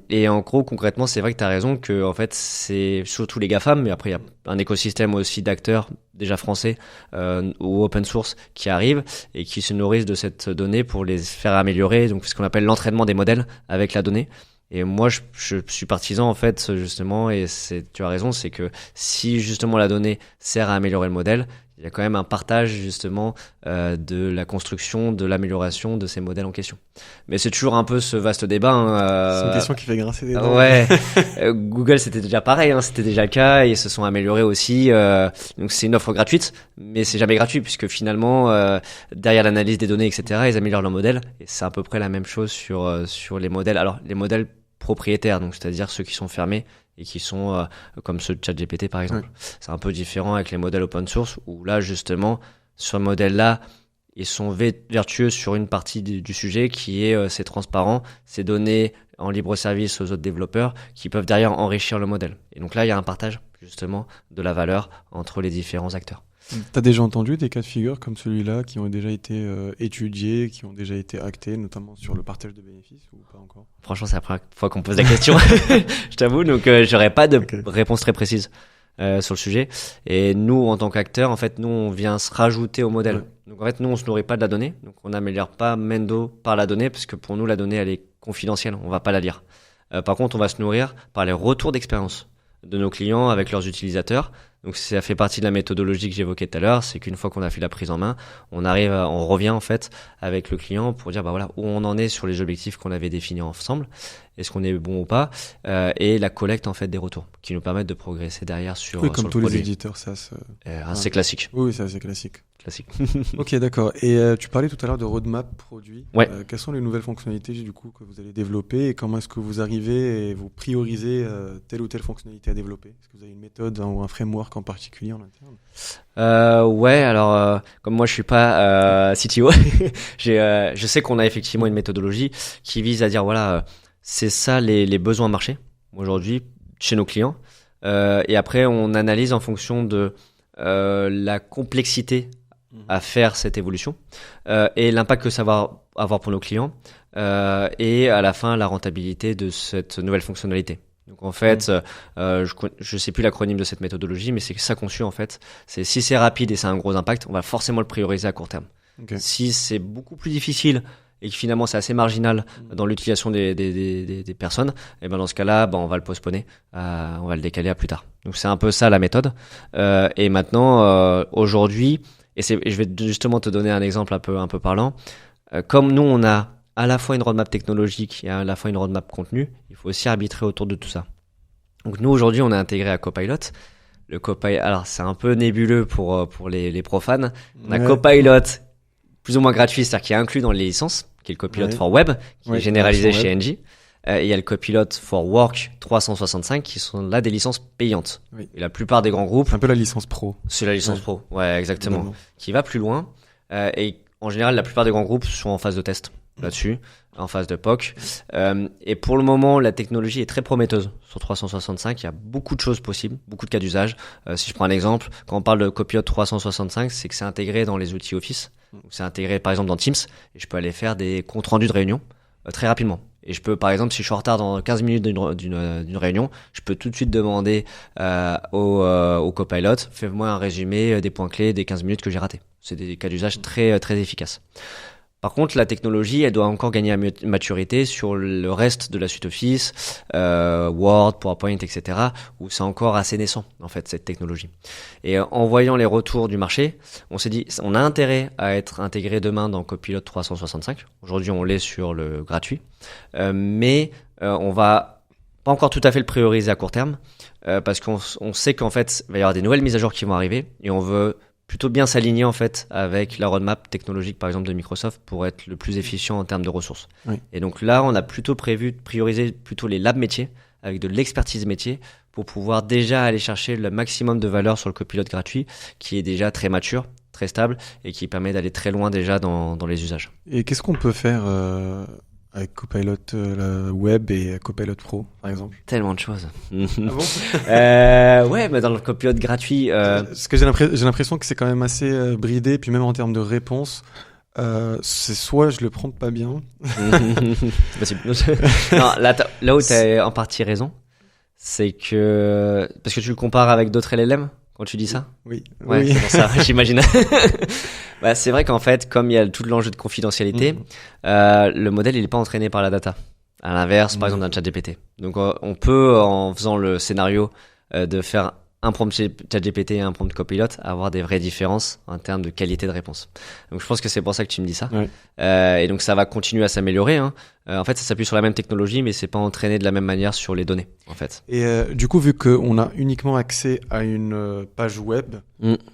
Et en gros, concrètement, c'est vrai que tu as raison que en fait, c'est surtout les GAFAM, mais après il y a un écosystème aussi d'acteurs déjà français ou open source qui arrivent et qui se nourrissent de cette donnée pour les faire améliorer. Donc ce qu'on appelle l'entraînement des modèles avec la donnée. Et moi, je suis partisan en fait justement, et tu as raison, c'est que si justement la donnée sert à améliorer le modèle, il y a quand même un partage justement de la construction, de l'amélioration de ces modèles en question. Mais c'est toujours un peu ce vaste débat. C'est une question qui fait grincer des dents. Ouais. Google, c'était déjà pareil, c'était déjà le cas, et ils se sont améliorés aussi. Donc c'est une offre gratuite, mais c'est jamais gratuit puisque finalement derrière l'analyse des données, etc., ils améliorent leur modèle. Et c'est à peu près la même chose sur les modèles. Alors les modèles propriétaires, donc c'est-à-dire ceux qui sont fermés et qui sont comme ceux de ChatGPT par exemple. C'est un peu différent avec les modèles open source où là justement sur le modèle là ils sont vertueux sur une partie du sujet qui est c'est transparent, c'est donné en libre service aux autres développeurs qui peuvent derrière enrichir le modèle. Et donc là il y a un partage justement de la valeur entre les différents acteurs. T'as déjà entendu des cas de figure comme celui-là qui ont déjà été étudiés, qui ont déjà été actés, notamment sur le partage de bénéfices ou pas encore? Franchement, c'est la première fois qu'on me pose la question, je t'avoue, donc j'aurais pas de réponse très précise sur le sujet. Et nous, en tant qu'acteurs, en fait, nous, on vient se rajouter au modèle. Ouais. Donc en fait, nous, on se nourrit pas de la donnée, donc on n'améliore pas Mendo par la donnée, parce que pour nous, la donnée, elle est confidentielle, on va pas la lire. Par contre, on va se nourrir par les retours d'expérience de nos clients avec leurs utilisateurs. Donc ça fait partie de la méthodologie que j'évoquais tout à l'heure, c'est qu'une fois qu'on a fait la prise en main, on revient en fait avec le client pour dire voilà où on en est sur les objectifs qu'on avait définis ensemble, est-ce qu'on est bon ou pas, et la collecte en fait des retours qui nous permettent de progresser derrière sur comme sur tous le les éditeurs, ça c'est classique. Oui, c'est assez classique. Classique. Ok, d'accord. Et tu parlais tout à l'heure de roadmap produit. Ouais. Quelles sont les nouvelles fonctionnalités du coup que vous allez développer et comment est-ce que vous arrivez et vous priorisez telle ou telle fonctionnalité à développer? Est-ce que vous avez une méthode ou un framework en particulier en interne? Ouais, alors comme moi je suis pas CTO, je sais qu'on a effectivement une méthodologie qui vise à dire voilà c'est ça les besoins marché aujourd'hui chez nos clients et après on analyse en fonction de la complexité à faire cette évolution et l'impact que ça va avoir pour nos clients et à la fin la rentabilité de cette nouvelle fonctionnalité. Donc en fait, je sais plus l'acronyme de cette méthodologie, mais c'est ça conçu en fait. C'est si c'est rapide et ça a un gros impact, on va forcément le prioriser à court terme. Okay. Si c'est beaucoup plus difficile et que finalement c'est assez marginal dans l'utilisation des personnes, et ben dans ce cas-là, on va le postponer, on va le décaler à plus tard. Donc c'est un peu ça la méthode. Et maintenant, aujourd'hui, je vais justement te donner un exemple un peu parlant. Comme nous, on a à la fois une roadmap technologique et à la fois une roadmap contenu, il faut aussi arbitrer autour de tout ça. Donc nous, aujourd'hui, on est intégré à Copilot. Le Copilot, alors c'est un peu nébuleux pour les profanes. On a Copilot plus ou moins gratuit, c'est-à-dire qui est inclus dans les licences, qui est le Copilot for Web, qui est généralisé chez Engie. Il y a le Copilot for Work 365, qui sont là des licences payantes. Oui. Et la plupart des grands groupes... C'est un peu la licence pro. C'est la licence pro, ouais, exactement. Évidemment. Qui va plus loin. Et en général, la plupart des grands groupes sont en phase de test là-dessus, en phase de POC. Et pour le moment, la technologie est très prometteuse sur 365. Il y a beaucoup de choses possibles, beaucoup de cas d'usage. Si je prends un exemple, quand on parle de Copilot 365, c'est que c'est intégré dans les outils Office. Donc, c'est intégré par exemple dans Teams et je peux aller faire des comptes rendus de réunion très rapidement. Et je peux, par exemple, si je suis en retard dans 15 minutes d'une réunion, je peux tout de suite demander au Copilot, fais-moi un résumé des points clés des 15 minutes que j'ai ratés. C'est des cas d'usage très, très efficaces. Par contre, la technologie, elle doit encore gagner à maturité sur le reste de la suite Office, Word, PowerPoint, etc., où c'est encore assez naissant, en fait, cette technologie. Et en voyant les retours du marché, on s'est dit, on a intérêt à être intégré demain dans Copilot 365. Aujourd'hui, on l'est sur le gratuit. Mais on va pas encore tout à fait le prioriser à court terme, parce qu'on sait qu'en fait, il va y avoir des nouvelles mises à jour qui vont arriver, et on veut plutôt bien s'aligner en fait avec la roadmap technologique par exemple de Microsoft pour être le plus efficient en termes de ressources. Oui. Et donc là, on a plutôt prévu de prioriser plutôt les labs métiers avec de l'expertise métier pour pouvoir déjà aller chercher le maximum de valeur sur le copilote gratuit qui est déjà très mature, très stable et qui permet d'aller très loin déjà dans les usages. Et qu'est-ce qu'on peut faire avec Copilot Web et Copilot Pro, par exemple? Tellement de choses. Ah bon? Ouais, mais dans le Copilot gratuit... Parce que j'ai l'impression que c'est quand même assez bridé, puis même en termes de réponse, c'est soit je le prends pas bien... C'est possible. Non, là où tu as en partie raison, c'est que... Parce que tu le compares avec d'autres LLM quand tu dis ça? Oui. Ouais, oui. C'est pour ça, j'imagine. Bah, c'est vrai qu'en fait, comme il y a tout l'enjeu de confidentialité, le modèle il est pas entraîné par la data. À l'inverse, par exemple d'un ChatGPT. Donc on peut, en faisant le scénario de faire un prompt ChatGPT et un prompt Copilot, avoir des vraies différences en termes de qualité de réponse. Donc je pense que c'est pour ça que tu me dis ça. Ouais. Et donc ça va continuer à s'améliorer. Hein. En fait, ça s'appuie sur la même technologie, mais c'est pas entraîné de la même manière sur les données, en fait. Et du coup, vu qu'on a uniquement accès à une page web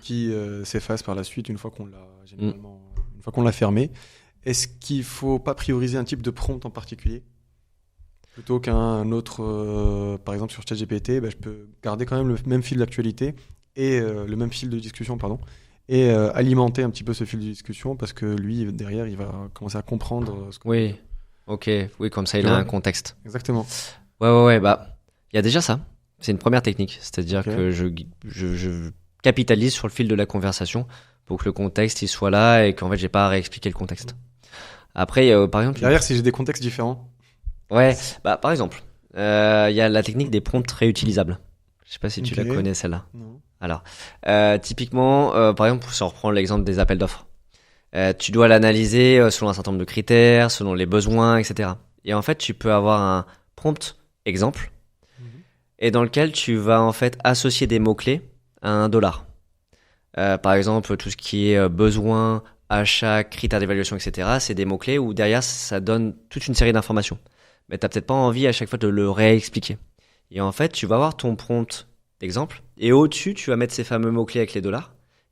qui s'efface par la suite une fois qu'on l'a généralement, une fois qu'on l'a fermée, est-ce qu'il faut pas prioriser un type de prompt en particulier plutôt qu'un autre, par exemple sur ChatGPT, je peux garder quand même le même fil d'actualité et le même fil de discussion, et alimenter un petit peu ce fil de discussion parce que lui derrière il va commencer à comprendre ce qu'on dit. Ok, oui, comme ça il a un contexte. Exactement. Ouais, bah il y a déjà ça. C'est une première technique, c'est-à-dire que je capitalise sur le fil de la conversation pour que le contexte il soit là et qu'en fait j'ai pas à réexpliquer le contexte. Après, par exemple, derrière si j'ai des contextes différents. Ouais, bah par exemple, il y a la technique des prompts réutilisables. Je sais pas si tu la connais celle-là. Non. Alors, typiquement, par exemple, si on reprend l'exemple des appels d'offres, tu dois l'analyser selon un certain nombre de critères, selon les besoins, etc. Et en fait, tu peux avoir un prompt exemple et dans lequel tu vas en fait associer des mots-clés à $1. Par exemple, tout ce qui est besoin, achat, critères d'évaluation, etc. C'est des mots-clés où derrière, ça donne toute une série d'informations. Mais t'as peut-être pas envie à chaque fois de le réexpliquer. Et en fait, tu vas avoir ton prompt d'exemple et au-dessus, tu vas mettre ces fameux mots-clés avec les $.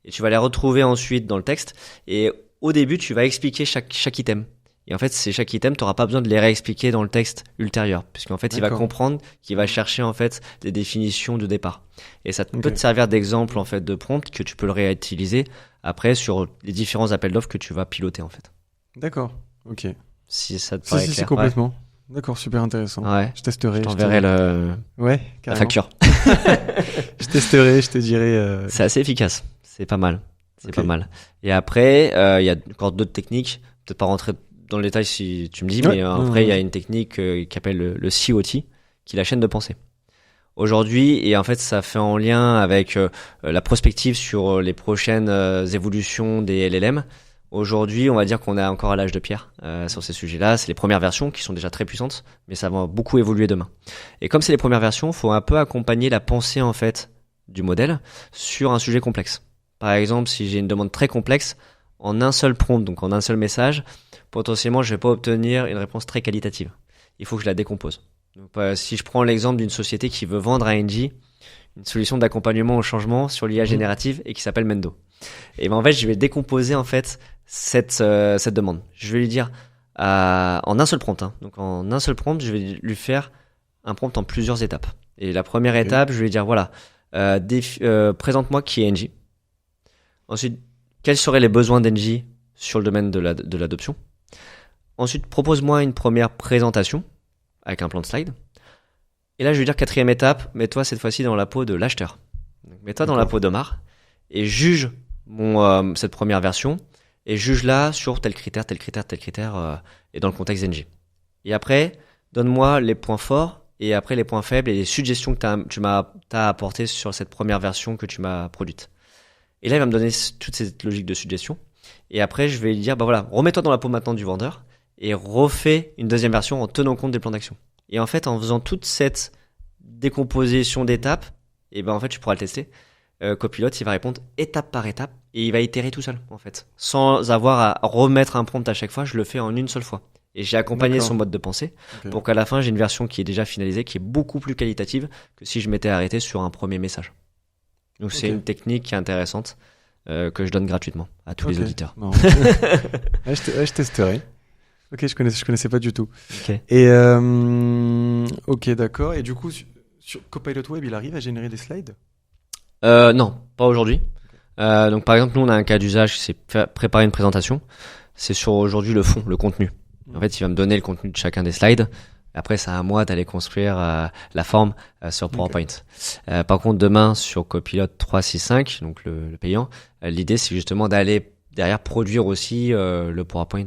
Et tu vas les retrouver ensuite dans le texte. Et au début, tu vas expliquer chaque item. Et en fait, chaque item, tu n'auras pas besoin de les réexpliquer dans le texte ultérieur. Puisqu'en fait, il va comprendre qu'il va chercher en fait des définitions de départ. Et ça peut te servir d'exemple en fait de prompt que tu peux le réutiliser après sur les différents appels d'offres que tu vas piloter en fait. D'accord, ok. Si ça te paraît clair. Si, complètement. Ouais. D'accord, super intéressant. Ouais. Je testerai. Je t'enverrai la facture. Je testerai, je te dirai. C'est assez efficace. C'est pas mal. Pas mal. Et après, il y a encore d'autres techniques. Peut-être pas rentrer dans le détail si tu me dis, mais après, il y a une technique qui s'appelle le COT, qui est la chaîne de pensée. Aujourd'hui, et en fait, ça fait en lien avec la prospective sur les prochaines évolutions des LLM. Aujourd'hui, on va dire qu'on est encore à l'âge de pierre sur ces sujets-là. C'est les premières versions qui sont déjà très puissantes, mais ça va beaucoup évoluer demain. Et comme c'est les premières versions, il faut un peu accompagner la pensée en fait du modèle sur un sujet complexe. Par exemple, si j'ai une demande très complexe, en un seul prompt, donc en un seul message, potentiellement, je vais pas obtenir une réponse très qualitative. Il faut que je la décompose. Donc, si je prends l'exemple d'une société qui veut vendre à Engie une solution d'accompagnement au changement sur l'IA générative et qui s'appelle Mendo. Et ben en fait, je vais décomposer en fait cette demande. Je vais lui dire en un seul prompt. Donc en un seul prompt, je vais lui faire un prompt en plusieurs étapes. Et la première étape, je vais lui dire voilà, présente-moi qui est Engie. Ensuite, quels seraient les besoins d'Engie sur le domaine de l'adoption. Ensuite, propose-moi une première présentation avec un plan de slide. Et là, je vais dire quatrième étape, mets-toi cette fois-ci dans la peau de l'acheteur. Donc, mets-toi dans la peau d'Omar et juge cette première version et juge-la sur tel critère, et dans le contexte Engie. Et après, donne-moi les points forts et après les points faibles et les suggestions que t'as apportées sur cette première version que tu m'as produite. Et là, il va me donner toute cette logique de suggestion. Et après, je vais lui dire, bah voilà, remets-toi dans la peau maintenant du vendeur et refais une deuxième version en tenant compte des plans d'action. Et en fait, en faisant toute cette décomposition d'étapes, et ben en fait, tu pourras le tester. Copilot, il va répondre étape par étape et il va itérer tout seul, en fait. Sans avoir à remettre un prompt à chaque fois, je le fais en une seule fois. Et j'ai accompagné son mode de pensée pour qu'à la fin, j'ai une version qui est déjà finalisée, qui est beaucoup plus qualitative que si je m'étais arrêté sur un premier message. Donc c'est une technique qui est intéressante que je donne gratuitement à tous les auditeurs. Je testerai. Ok, je connaissais pas du tout. Okay. Et ok, d'accord. Et du coup, sur Copilot Web, il arrive à générer des slides? Non, pas aujourd'hui. Donc par exemple, nous on a un cas d'usage, c'est préparer une présentation. C'est sur aujourd'hui le fond, le contenu. En fait, il va me donner le contenu de chacun des slides. Après, c'est à moi d'aller construire la forme sur PowerPoint. Par contre, demain, sur Copilot 365, donc le payant, l'idée, c'est justement d'aller derrière produire aussi le PowerPoint.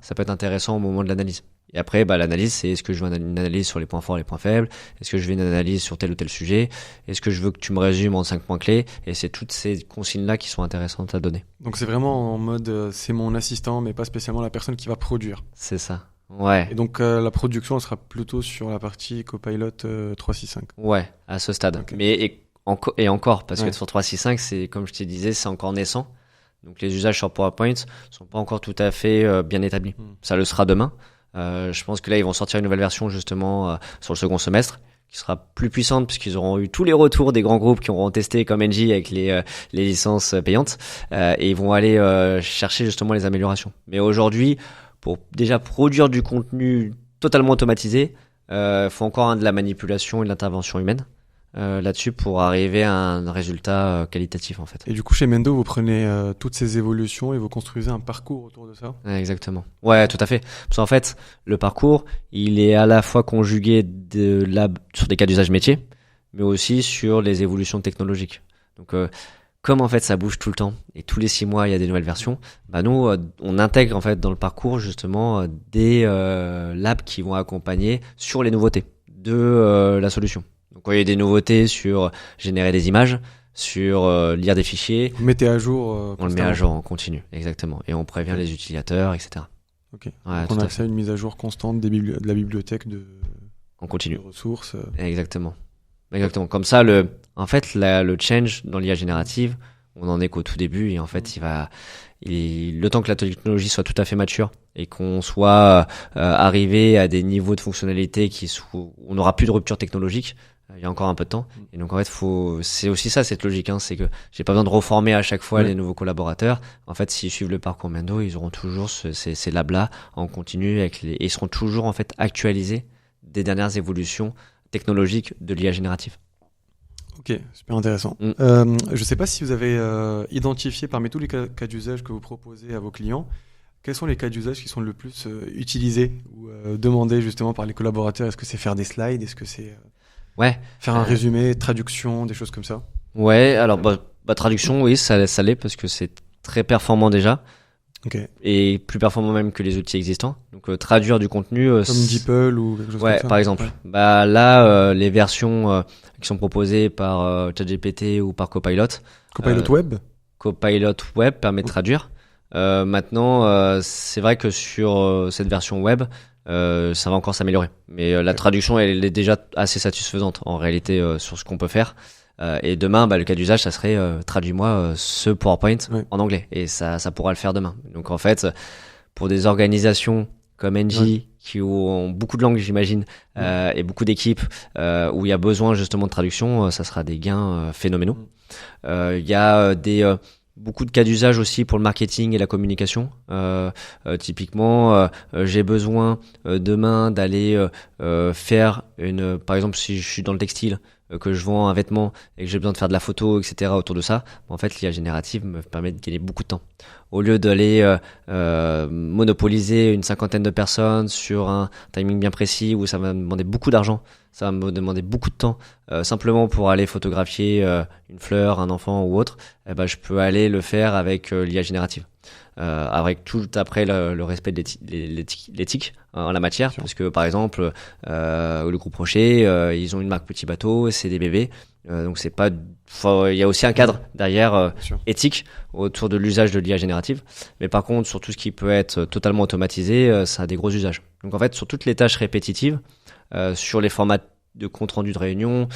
Ça peut être intéressant au moment de l'analyse. Et après, l'analyse, c'est est-ce que je veux une analyse sur les points forts et les points faibles? Est-ce que je veux une analyse sur tel ou tel sujet? Est-ce que je veux que tu me résumes en 5 points clés? Et c'est toutes ces consignes-là qui sont intéressantes à donner. Donc c'est vraiment en mode, c'est mon assistant, mais pas spécialement la personne qui va produire. C'est ça. Ouais. Et donc la production, elle sera plutôt sur la partie Copilot 365. Ouais, à ce stade. Okay. Mais et encore, parce que sur 365, c'est comme je te disais, c'est encore naissant. Donc les usages sur PowerPoint sont pas encore tout à fait bien établis. Ça le sera demain. Je pense que là ils vont sortir une nouvelle version justement sur le second semestre qui sera plus puissante puisqu'ils auront eu tous les retours des grands groupes qui auront testé comme Engie avec les licences payantes et ils vont aller chercher justement les améliorations. Mais aujourd'hui, pour déjà produire du contenu totalement automatisé, faut encore de la manipulation et de l'intervention humaine. Là-dessus pour arriver à un résultat qualitatif en fait. Et du coup chez Mendo vous prenez toutes ces évolutions et vous construisez un parcours autour de ça? Exactement. Ouais, tout à fait. Parce qu'en fait le parcours il est à la fois conjugué sur des cas d'usage métier mais aussi sur les évolutions technologiques. Donc comme en fait ça bouge tout le temps et tous les 6 mois il y a des nouvelles versions, nous on intègre en fait dans le parcours justement des labs qui vont accompagner sur les nouveautés de la solution. Donc quand il y a des nouveautés sur générer des images, sur lire des fichiers, vous mettez à jour on le met à jour en continu, exactement, et on prévient les utilisateurs, etc. Ok. Ouais, donc on a accès à une mise à jour constante de la bibliothèque en continu. De ressources. Exactement. Comme ça, en fait, le change dans l'IA générative, on en est qu'au tout début et en fait, le temps que la technologie soit tout à fait mature et qu'on soit arrivé à des niveaux de fonctionnalité on n'aura plus de rupture technologique. il y a encore un peu de temps. Et donc en fait, c'est aussi ça cette logique, c'est que j'ai pas besoin de reformer à chaque fois les nouveaux collaborateurs. En fait, s'ils suivent le parcours Mendo, ils auront toujours ces labs-là en continu et ils seront toujours en fait actualisés des dernières évolutions technologiques de l'IA générative. Ok, super intéressant. Je ne sais pas si vous avez identifié parmi tous les cas d'usage que vous proposez à vos clients, quels sont les cas d'usage qui sont le plus utilisés ou demandés justement par les collaborateurs? Est-ce que c'est faire des slides? Est-ce que c'est faire un résumé, traduction, des choses comme ça? Ouais, alors traduction, oui, ça l'est parce que c'est très performant déjà. Okay. Et plus performant même que les outils existants. Donc traduire du contenu comme DeepL ou quelque chose comme ça. Par exemple. Ouais. Là les versions qui sont proposées par ChatGPT ou par Copilot. Copilot Web permet de traduire. Maintenant c'est vrai que sur cette version web ça va encore s'améliorer. Mais la traduction elle est déjà assez satisfaisante en réalité sur ce qu'on peut faire. Et demain, le cas d'usage, ça serait traduis-moi ce PowerPoint en anglais. Et ça pourra le faire demain. Donc en fait, pour des organisations comme Engie, qui ont beaucoup de langues, j'imagine, et beaucoup d'équipes où il y a besoin justement de traduction, ça sera des gains phénoménaux. Il y a beaucoup de cas d'usage aussi pour le marketing et la communication. Typiquement, j'ai besoin demain d'aller faire par exemple, si je suis dans le textile, que je vends un vêtement et que j'ai besoin de faire de la photo, etc. autour de ça, en fait, l'IA générative me permet de gagner beaucoup de temps. Au lieu d'aller monopoliser une 50aine de personnes sur un timing bien précis où ça va me demander beaucoup d'argent, ça va me demander beaucoup de temps, simplement pour aller photographier une fleur, un enfant ou autre, je peux aller le faire avec l'IA générative. Avec tout après le respect de l'éthique en la matière, parce que par exemple le groupe Rocher ils ont une marque Petit Bateau, c'est des bébés, donc c'est pas, il y a aussi un cadre derrière éthique autour de l'usage de l'IA générative, mais par contre sur tout ce qui peut être totalement automatisé, ça a des gros usages. Donc en fait sur toutes les tâches répétitives, sur les formats de compte rendu de réunion,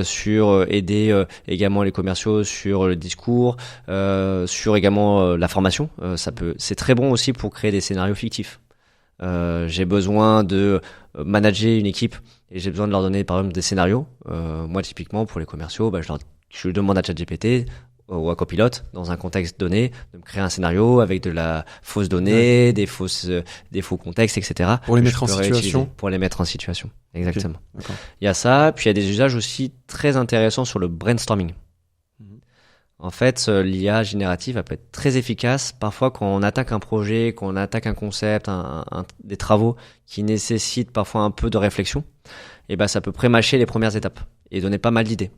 sur aider également les commerciaux sur le discours, sur également la formation. C'est très bon aussi pour créer des scénarios fictifs. J'ai besoin de manager une équipe et j'ai besoin de leur donner par exemple des scénarios. Moi typiquement pour les commerciaux, je demande à ChatGPT ou à Copilot dans un contexte donné de me créer un scénario avec de la fausse donnée, des faux contextes, etc. Pour les mettre en situation. Pour les mettre en situation, exactement. Okay. Il y a ça, puis il y a des usages aussi très intéressants sur le brainstorming. En fait, l'IA générative elle peut être très efficace parfois quand on attaque un projet, quand on attaque un concept, des travaux qui nécessitent parfois un peu de réflexion. Et ça peut pré-mâcher les premières étapes et donner pas mal d'idées.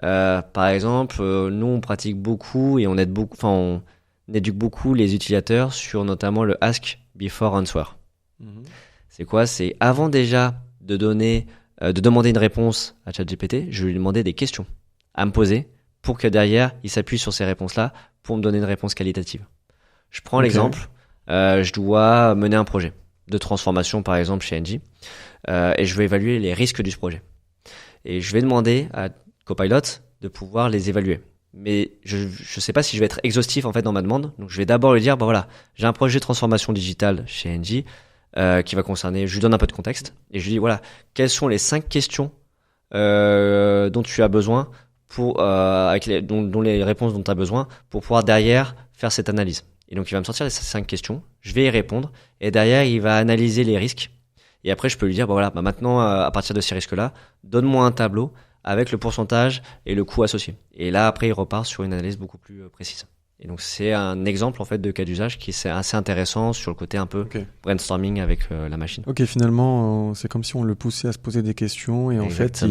Par exemple, nous on pratique beaucoup et on éduque beaucoup les utilisateurs sur notamment le ask before answer. C'est quoi? C'est avant déjà de demander une réponse à ChatGPT, je vais lui demander des questions à me poser pour que derrière il s'appuie sur ces réponses-là pour me donner une réponse qualitative. Je prends l'exemple, je dois mener un projet de transformation par exemple chez Engie et je vais évaluer les risques du projet. Et je vais demander à Copilot de pouvoir les évaluer. Mais je sais pas si je vais être exhaustif en fait dans ma demande. Donc je vais d'abord lui dire j'ai un projet de transformation digitale chez Engie qui va concerner, je lui donne un peu de contexte et je lui dis quelles sont les 5 questions dont tu as besoin dont les réponses dont tu as besoin pour pouvoir derrière faire cette analyse. Et donc il va me sortir les 5 questions, je vais y répondre et derrière il va analyser les risques. Et après je peux lui dire maintenant à partir de ces risques-là, donne-moi un tableau avec le pourcentage et le coût associé. Et là, après, il repart sur une analyse beaucoup plus précise. Et donc, c'est un exemple, en fait, de cas d'usage qui est assez intéressant sur le côté un peu brainstorming avec la machine. Ok, finalement, c'est comme si on le poussait à se poser des questions et en fait,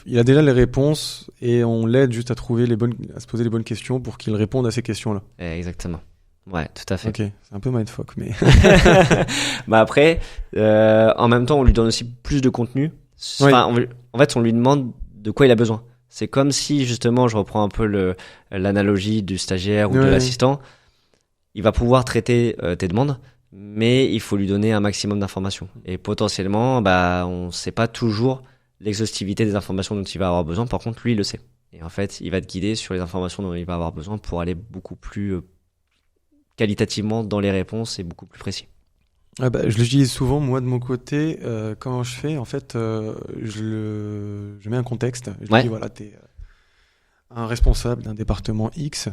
il a déjà les réponses et on l'aide juste à se poser les bonnes questions pour qu'il réponde à ces questions-là. Exactement. Ouais, tout à fait. Ok, c'est un peu mindfuck, mais... Après, en même temps, on lui donne aussi plus de contenu. En fait, on lui demande de quoi il a besoin. C'est comme si, justement, je reprends un peu l'analogie du stagiaire ou de l'assistant, il va pouvoir traiter tes demandes, mais il faut lui donner un maximum d'informations. Et potentiellement, on ne sait pas toujours l'exhaustivité des informations dont il va avoir besoin. Par contre, lui, il le sait. Et en fait, il va te guider sur les informations dont il va avoir besoin pour aller beaucoup plus qualitativement dans les réponses et beaucoup plus précis. Je l'utilise souvent, moi, de mon côté. Quand je fais, en fait, je mets un contexte. Je dis, voilà, t'es un responsable d'un département X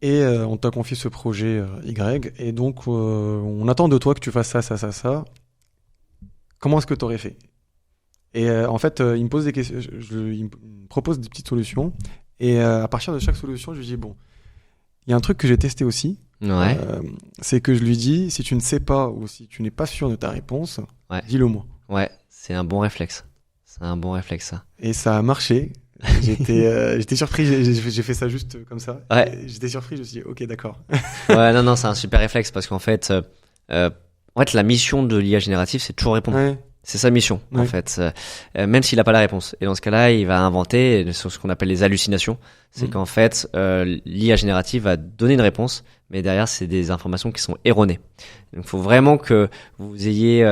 et on t'a confié ce projet Y. Et donc, on attend de toi que tu fasses ça, ça, ça, ça. Comment est-ce que tu aurais fait? Et en fait, il me pose des questions, il me propose des petites solutions. Et à partir de chaque solution, je lui dis, bon, il y a un truc que j'ai testé aussi. C'est que je lui dis, si tu ne sais pas ou si tu n'es pas sûr de ta réponse, dis-le moi. Ouais, c'est un bon réflexe. C'est un bon réflexe, ça. Et ça a marché. J'étais surpris, j'ai fait ça juste comme ça. J'étais surpris, je me suis dit, ok, d'accord. Non, c'est un super réflexe parce qu'en fait, la mission de l'IA générative, c'est toujours répondre. C'est sa mission, en fait. Même s'il n'a pas la réponse. Et dans ce cas-là, il va inventer ce qu'on appelle les hallucinations. C'est qu'en fait, l'IA générative va donner une réponse, mais derrière, c'est des informations qui sont erronées. Donc, il faut vraiment que vous ayez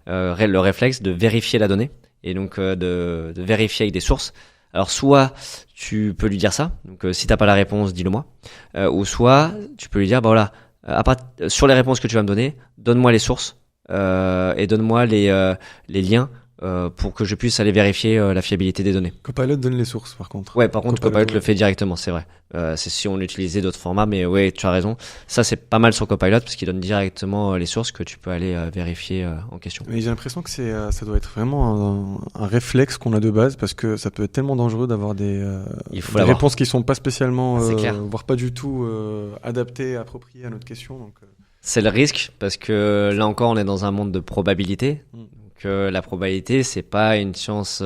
le réflexe de vérifier la donnée et donc de vérifier avec des sources. Alors, soit tu peux lui dire ça, donc si t'as pas la réponse, dis-le moi. Ou soit tu peux lui dire, sur les réponses que tu vas me donner, donne-moi les sources. Et donne-moi les liens pour que je puisse aller vérifier la fiabilité des données. Copilot donne les sources par contre. Ouais, par contre Copilot le fait directement, c'est vrai. C'est si on utilisait d'autres formats, mais ouais, tu as raison. Ça c'est pas mal sur Copilot parce qu'il donne directement les sources que tu peux aller vérifier en question. Mais j'ai l'impression que ça doit être vraiment un réflexe qu'on a de base parce que ça peut être tellement dangereux d'avoir des réponses qui sont pas spécialement, voire pas du tout adaptées, appropriées à notre question. Donc. C'est le risque parce que là encore on est dans un monde de probabilité. Donc la probabilité c'est pas une science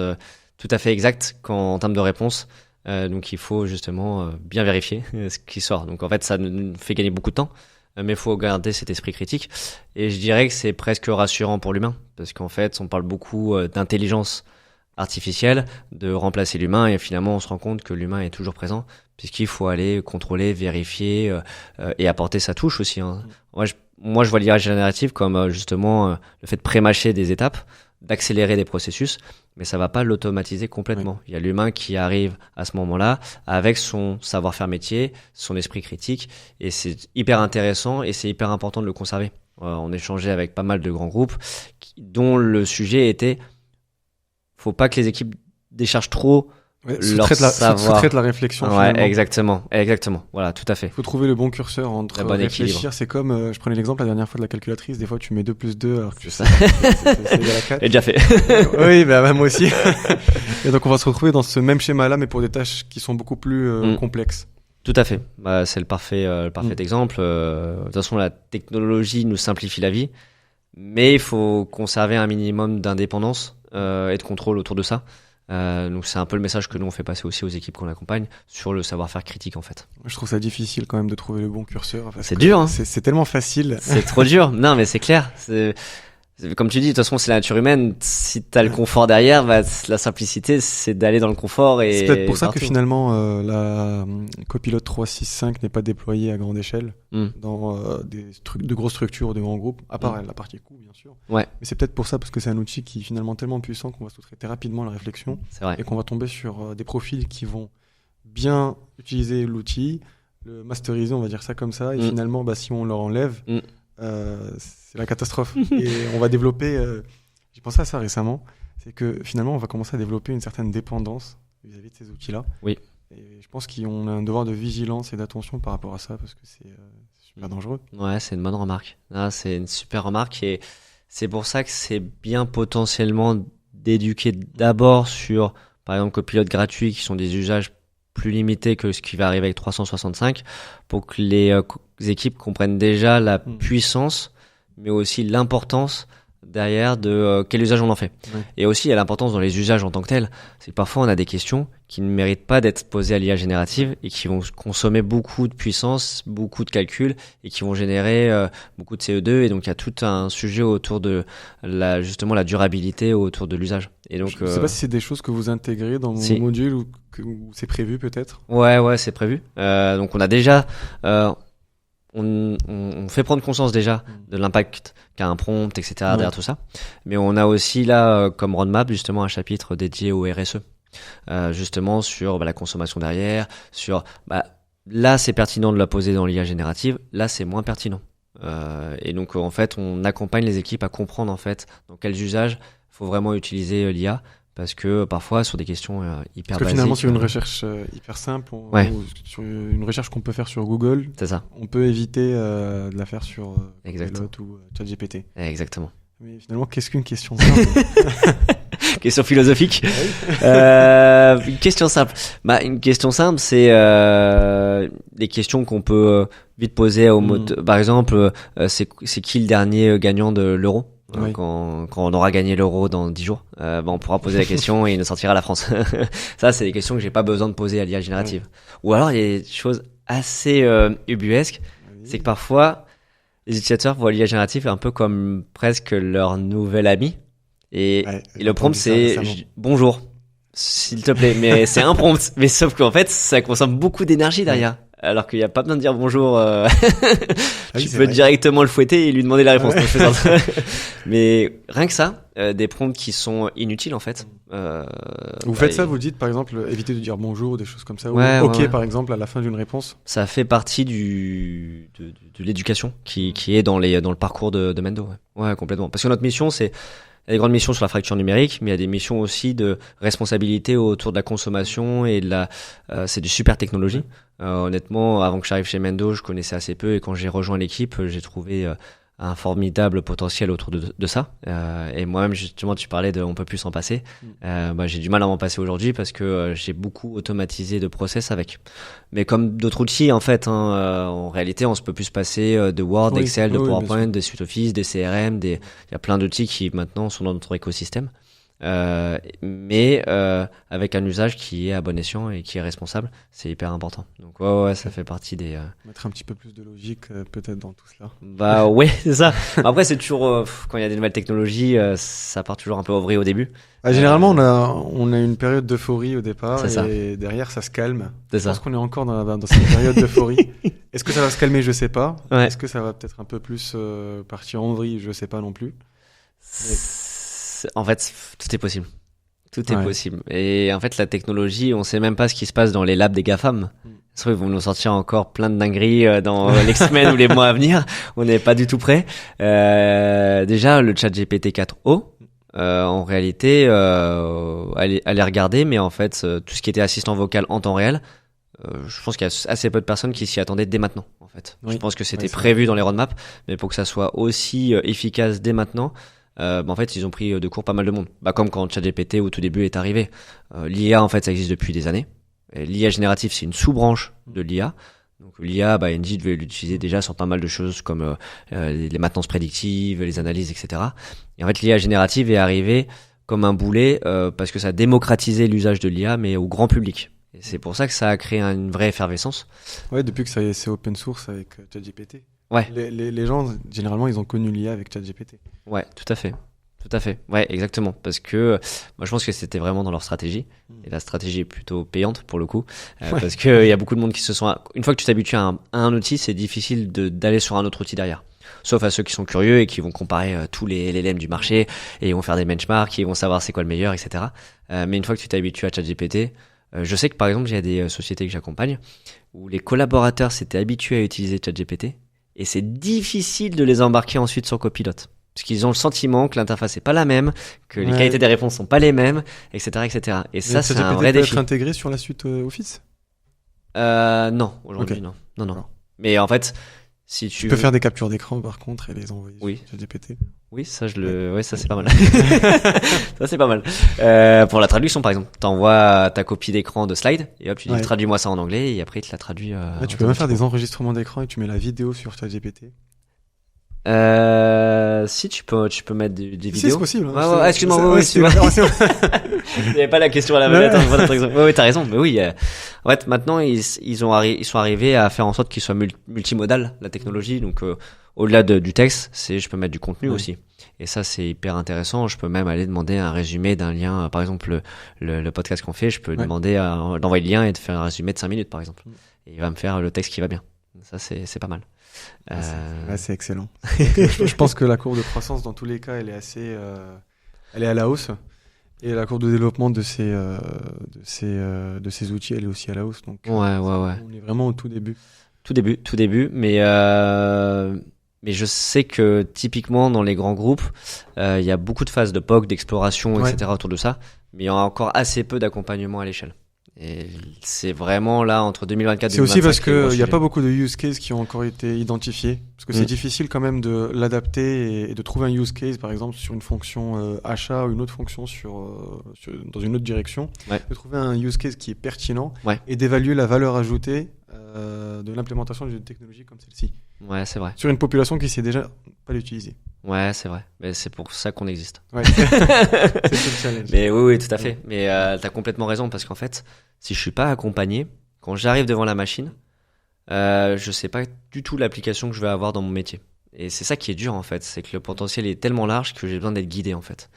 tout à fait exacte en termes de réponse. Donc il faut justement bien vérifier ce qui sort. Donc en fait ça nous fait gagner beaucoup de temps, mais il faut garder cet esprit critique. Et je dirais que c'est presque rassurant pour l'humain parce qu'en fait on parle beaucoup d'intelligence artificielle, de remplacer l'humain et finalement on se rend compte que l'humain est toujours présent puisqu'il faut aller contrôler, vérifier et apporter sa touche aussi. Moi, je vois l'IA générative comme justement le fait de pré-mâcher des étapes, d'accélérer des processus, mais ça va pas l'automatiser complètement. Il y a l'humain qui arrive à ce moment-là avec son savoir-faire métier, son esprit critique, et c'est hyper intéressant et c'est hyper important de le conserver. On échangeait avec pas mal de grands groupes dont le sujet était faut pas que les équipes déchargent trop leur savoir. Sous-traite la réflexion. Exactement. Voilà, tout à fait. Il faut trouver le bon curseur entre réfléchir. Équilibre. C'est comme, je prenais l'exemple la dernière fois de la calculatrice. Des fois, tu mets 2 plus 2 alors que c'est égal à 4. Et déjà fait. Oui, moi aussi. Et donc, on va se retrouver dans ce même schéma-là, mais pour des tâches qui sont beaucoup plus complexes. Tout à fait. C'est le parfait exemple. De toute façon, la technologie nous simplifie la vie, mais il faut conserver un minimum d'indépendance et de contrôle autour de ça. Donc c'est un peu le message que nous on fait passer aussi aux équipes qu'on accompagne sur le savoir-faire critique en fait. Je trouve ça difficile quand même de trouver le bon curseur. C'est dur, hein. C'est tellement facile. C'est trop dur. Non mais c'est clair. Comme tu dis, de toute façon c'est la nature humaine. Si t'as le confort derrière, la simplicité c'est d'aller dans le confort et. C'est peut-être pour ça que finalement la Copilot 365 n'est pas déployée à grande échelle dans de grosses structures ou de grands groupes, à part la partie coût bien sûr. Ouais. Mais c'est peut-être pour ça parce que c'est un outil qui est finalement tellement puissant qu'on va sous-traiter rapidement la réflexion et qu'on va tomber sur des profils qui vont bien utiliser l'outil, le masteriser, on va dire ça comme ça, et finalement si on leur enlève. C'est la catastrophe. Et on va développer, j'ai pensé à ça récemment, c'est que finalement on va commencer à développer une certaine dépendance vis-à-vis de ces outils-là. Oui. Et je pense qu'on a un devoir de vigilance et d'attention par rapport à ça parce que c'est super dangereux. Ouais, c'est une bonne remarque. C'est une super remarque et c'est pour ça que c'est bien potentiellement d'éduquer d'abord sur, par exemple, Copilot gratuit qui sont des usages plus limités que ce qui va arriver avec 365 pour que les équipes comprennent déjà la puissance mais aussi l'importance derrière de quel usage on en fait. Et aussi il y a l'importance dans les usages en tant que tels. C'est que parfois on a des questions qui ne méritent pas d'être posées à l'IA générative et qui vont consommer beaucoup de puissance, beaucoup de calculs et qui vont générer beaucoup de CO2 et donc il y a tout un sujet autour de justement la durabilité autour de l'usage. Et donc je ne sais pas si c'est des choses que vous intégrez dans mon module ou c'est prévu peut-être. Ouais, c'est prévu. Donc on a déjà on fait prendre conscience déjà de l'impact qu'a un prompt, etc. derrière tout ça. Mais on a aussi là, comme roadmap, justement, un chapitre dédié au RSE. Justement sur la consommation derrière, sur là c'est pertinent de la poser dans l'IA générative, là c'est moins pertinent. Et donc en fait, on accompagne les équipes à comprendre en fait dans quels usages faut vraiment utiliser l'IA. Parce que parfois, sur des questions hyper basiques... Parce que finalement, sur une recherche hyper simple, ou sur une recherche qu'on peut faire sur Google, c'est ça. On peut éviter de la faire sur Copilot ou ChatGPT. Exactement. Mais finalement, qu'est-ce qu'une question simple? Question philosophique. Une question simple. Une question simple, c'est des questions qu'on peut vite poser au mot. Par exemple, c'est qui le dernier gagnant de l'euro? Oui. Quand on aura gagné l'euro dans 10 jours, on pourra poser la question et il nous sortira la France. Ça, c'est des questions que j'ai pas besoin de poser à l'IA générative. Ouais. Ou alors, il y a des choses assez ubuesques. Oui. C'est que parfois, les utilisateurs voient l'IA générative un peu comme presque leur nouvel ami. Et le prompt, c'est bonjour, s'il te plaît. Mais c'est un prompt. Mais sauf qu'en fait, ça consomme beaucoup d'énergie derrière. Ouais. Alors qu'il n'y a pas besoin de dire bonjour. Tu peux directement le fouetter et lui demander la réponse. Ouais. Mais rien que ça, des prompts qui sont inutiles en fait. Vous faites ça, vous dites par exemple, évitez de dire bonjour, des choses comme ça. Ouais, ou ok par exemple à la fin d'une réponse. Ça fait partie de l'éducation qui est dans le parcours de Mendo. Ouais, complètement. Parce que notre mission, c'est... Il y a des grandes missions sur la fracture numérique, mais il y a des missions aussi de responsabilité autour de la consommation et c'est du super technologie. Honnêtement, avant que j'arrive chez Mendo, je connaissais assez peu et quand j'ai rejoint l'équipe, j'ai trouvé un formidable potentiel autour de ça. Et moi-même, justement, tu parlais de on peut plus s'en passer. J'ai du mal à m'en passer aujourd'hui parce que j'ai beaucoup automatisé de process avec. Mais comme d'autres outils, en fait, en réalité, on se peut plus se passer de Word, d'Excel, de PowerPoint, des suites Office, des CRM, il y a plein d'outils qui maintenant sont dans notre écosystème. Mais avec un usage qui est à bon escient et qui est responsable, c'est hyper important. Donc ouais, ça fait partie des mettre un petit peu plus de logique peut-être dans tout cela. Ouais, c'est ça. Après c'est toujours quand il y a des nouvelles technologies, ça part toujours un peu au vrai au début. Généralement on a une période d'euphorie au départ et derrière ça se calme. Je pense qu'on est encore dans cette période d'euphorie. Est-ce que ça va se calmer? Je sais pas. Ouais. Est-ce que ça va peut-être un peu plus partir en vrille? Je sais pas non plus. En fait, tout est possible. Tout est possible. Et en fait, la technologie, on sait même pas ce qui se passe dans les labs des GAFAM. Ils vont nous sortir encore plein de dingueries dans les semaines ou les mois à venir. On n'est pas du tout prêt. Déjà, le chat GPT 4o, en réalité, allez regarder, mais en fait, tout ce qui était assistant vocal en temps réel, je pense qu'il y a assez peu de personnes qui s'y attendaient dès maintenant. En fait, je pense que c'était prévu dans les roadmaps, mais pour que ça soit aussi efficace dès maintenant, en fait, ils ont pris de court pas mal de monde. Comme quand ChatGPT au tout début est arrivé. L'IA, en fait, ça existe depuis des années. L'IA générative, c'est une sous-branche de l'IA. Donc l'IA, Engie devait l'utiliser déjà sur pas mal de choses comme les maintenances prédictives, les analyses, etc. Et en fait, l'IA générative est arrivée comme un boulet parce que ça a démocratisé l'usage de l'IA, mais au grand public. Et c'est pour ça que ça a créé une vraie effervescence. Ouais, depuis que c'est open source avec ChatGPT. Ouais. Les gens, généralement, ils ont connu l'IA avec ChatGPT. Ouais, tout à fait. Tout à fait. Ouais, exactement. Parce que moi, je pense que c'était vraiment dans leur stratégie. Et la stratégie est plutôt payante pour le coup. Parce que il y a beaucoup de monde qui se sont... Une fois que tu t'habitues à un outil, c'est difficile d'aller sur un autre outil derrière. Sauf à ceux qui sont curieux et qui vont comparer tous les LLM du marché et vont faire des benchmarks, et vont savoir c'est quoi le meilleur, etc. Mais une fois que tu t'habitues à ChatGPT, je sais que par exemple, il y a des sociétés que j'accompagne où les collaborateurs s'étaient habitués à utiliser ChatGPT. Et c'est difficile de les embarquer ensuite sur Copilot. Parce qu'ils ont le sentiment que l'interface est pas la même, que les qualités des réponses sont pas les mêmes, etc., etc. Et ça, c'est un vrai défi. Peut être intégré sur la suite Office? Non, aujourd'hui, non. Non. Mais en fait, si tu peux faire des captures d'écran par contre et les envoyer sur ChatGPT. Oui, ça ça c'est pas mal. Ça c'est pas mal. Pour la traduction par exemple, t'envoies ta copie d'écran de slide et hop, tu dis traduis-moi ça en anglais et après il te la traduit. Tu peux même faire des enregistrements d'écran et tu mets la vidéo sur ChatGPT. Si tu peux mettre des vidéos. C'est possible. Excuse-moi. J'avais pas la question à la manette. Ouais, t'as raison. Mais oui. En fait, maintenant ils sont arrivés à faire en sorte qu'ils soient multimodal la technologie. Donc au-delà du texte, je peux mettre du contenu aussi. Et ça c'est hyper intéressant. Je peux même aller demander un résumé d'un lien. Par exemple le podcast qu'on fait, je peux demander d'envoyer le lien et de faire un résumé de 5 minutes par exemple. Et il va me faire le texte qui va bien. Ça c'est pas mal. C'est excellent. Je pense que la courbe de croissance dans tous les cas elle est à la hausse et la courbe de développement de ces outils elle est aussi à la hausse. Donc ouais. On est vraiment au tout début. Tout début, mais Mais je sais que typiquement dans les grands groupes, il y a beaucoup de phases de POC, d'exploration, etc. autour de ça, mais il y a encore assez peu d'accompagnement à l'échelle. Et c'est vraiment là entre 2024 et 2025. C'est aussi parce qu'il n'y a pas beaucoup de use cases qui ont encore été identifiés. Parce que c'est difficile quand même de l'adapter et de trouver un use case, par exemple, sur une fonction achat ou une autre fonction dans une autre direction. Ouais. De trouver un use case qui est pertinent et d'évaluer la valeur ajoutée de l'implémentation d'une technologie comme celle-ci. Ouais, c'est vrai. Sur une population qui sait déjà pas l'utiliser. Ouais, c'est vrai. Mais c'est pour ça qu'on existe. Ouais. C'est le challenge. Mais oui, tout à fait. Mais t'as complètement raison parce qu'en fait, si je suis pas accompagné, quand j'arrive devant la machine, je sais pas du tout l'application que je vais avoir dans mon métier. Et c'est ça qui est dur en fait, c'est que le potentiel est tellement large que j'ai besoin d'être guidé en fait.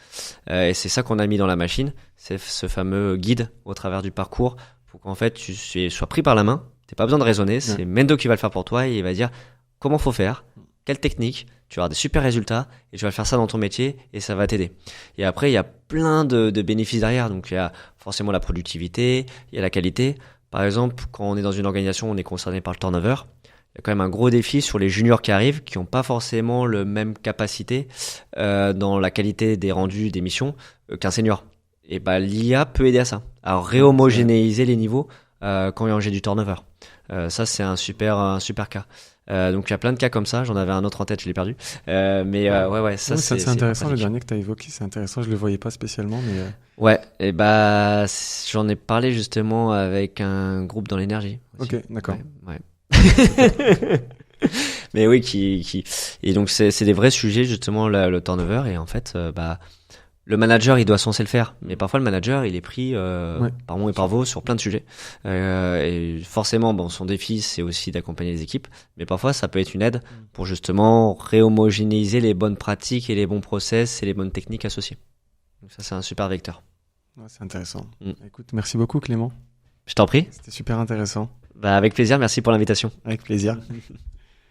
Et c'est ça qu'on a mis dans la machine, c'est ce fameux guide au travers du parcours pour qu'en fait tu sois pris par la main. T'as pas besoin de raisonner, c'est Mendo qui va le faire pour toi et il va dire comment faut faire, quelle technique, tu vas avoir des super résultats et tu vas faire ça dans ton métier et ça va t'aider. Et après, il y a plein de bénéfices derrière. Donc, il y a forcément la productivité, il y a la qualité. Par exemple, quand on est dans une organisation, on est concerné par le turnover. Il y a quand même un gros défi sur les juniors qui arrivent, qui n'ont pas forcément le même capacité dans la qualité des rendus des missions qu'un senior. Et bah, l'IA peut aider à ça, à réhomogénéiser les niveaux quand j'ai du turnover. Ça, c'est un super cas. Donc il y a plein de cas comme ça, j'en avais un autre en tête, je l'ai perdu. Ouais, ça c'est intéressant le dernier que tu as évoqué, c'est intéressant, je le voyais pas spécialement mais Ouais, et bah j'en ai parlé justement avec un groupe dans l'énergie. Aussi. OK, d'accord. Ouais. Mais oui et donc c'est des vrais sujets justement le turnover et en fait le manager, il doit censé le faire, mais parfois le manager, il est pris par mon et par vos sur plein de sujets. Et forcément, son défi, c'est aussi d'accompagner les équipes, mais parfois ça peut être une aide pour justement réhomogénéiser les bonnes pratiques et les bons process et les bonnes techniques associées. Donc ça, c'est un super vecteur. Ouais, c'est intéressant. Écoute, merci beaucoup Clément. Je t'en prie. C'était super intéressant. Avec plaisir, merci pour l'invitation. Avec plaisir.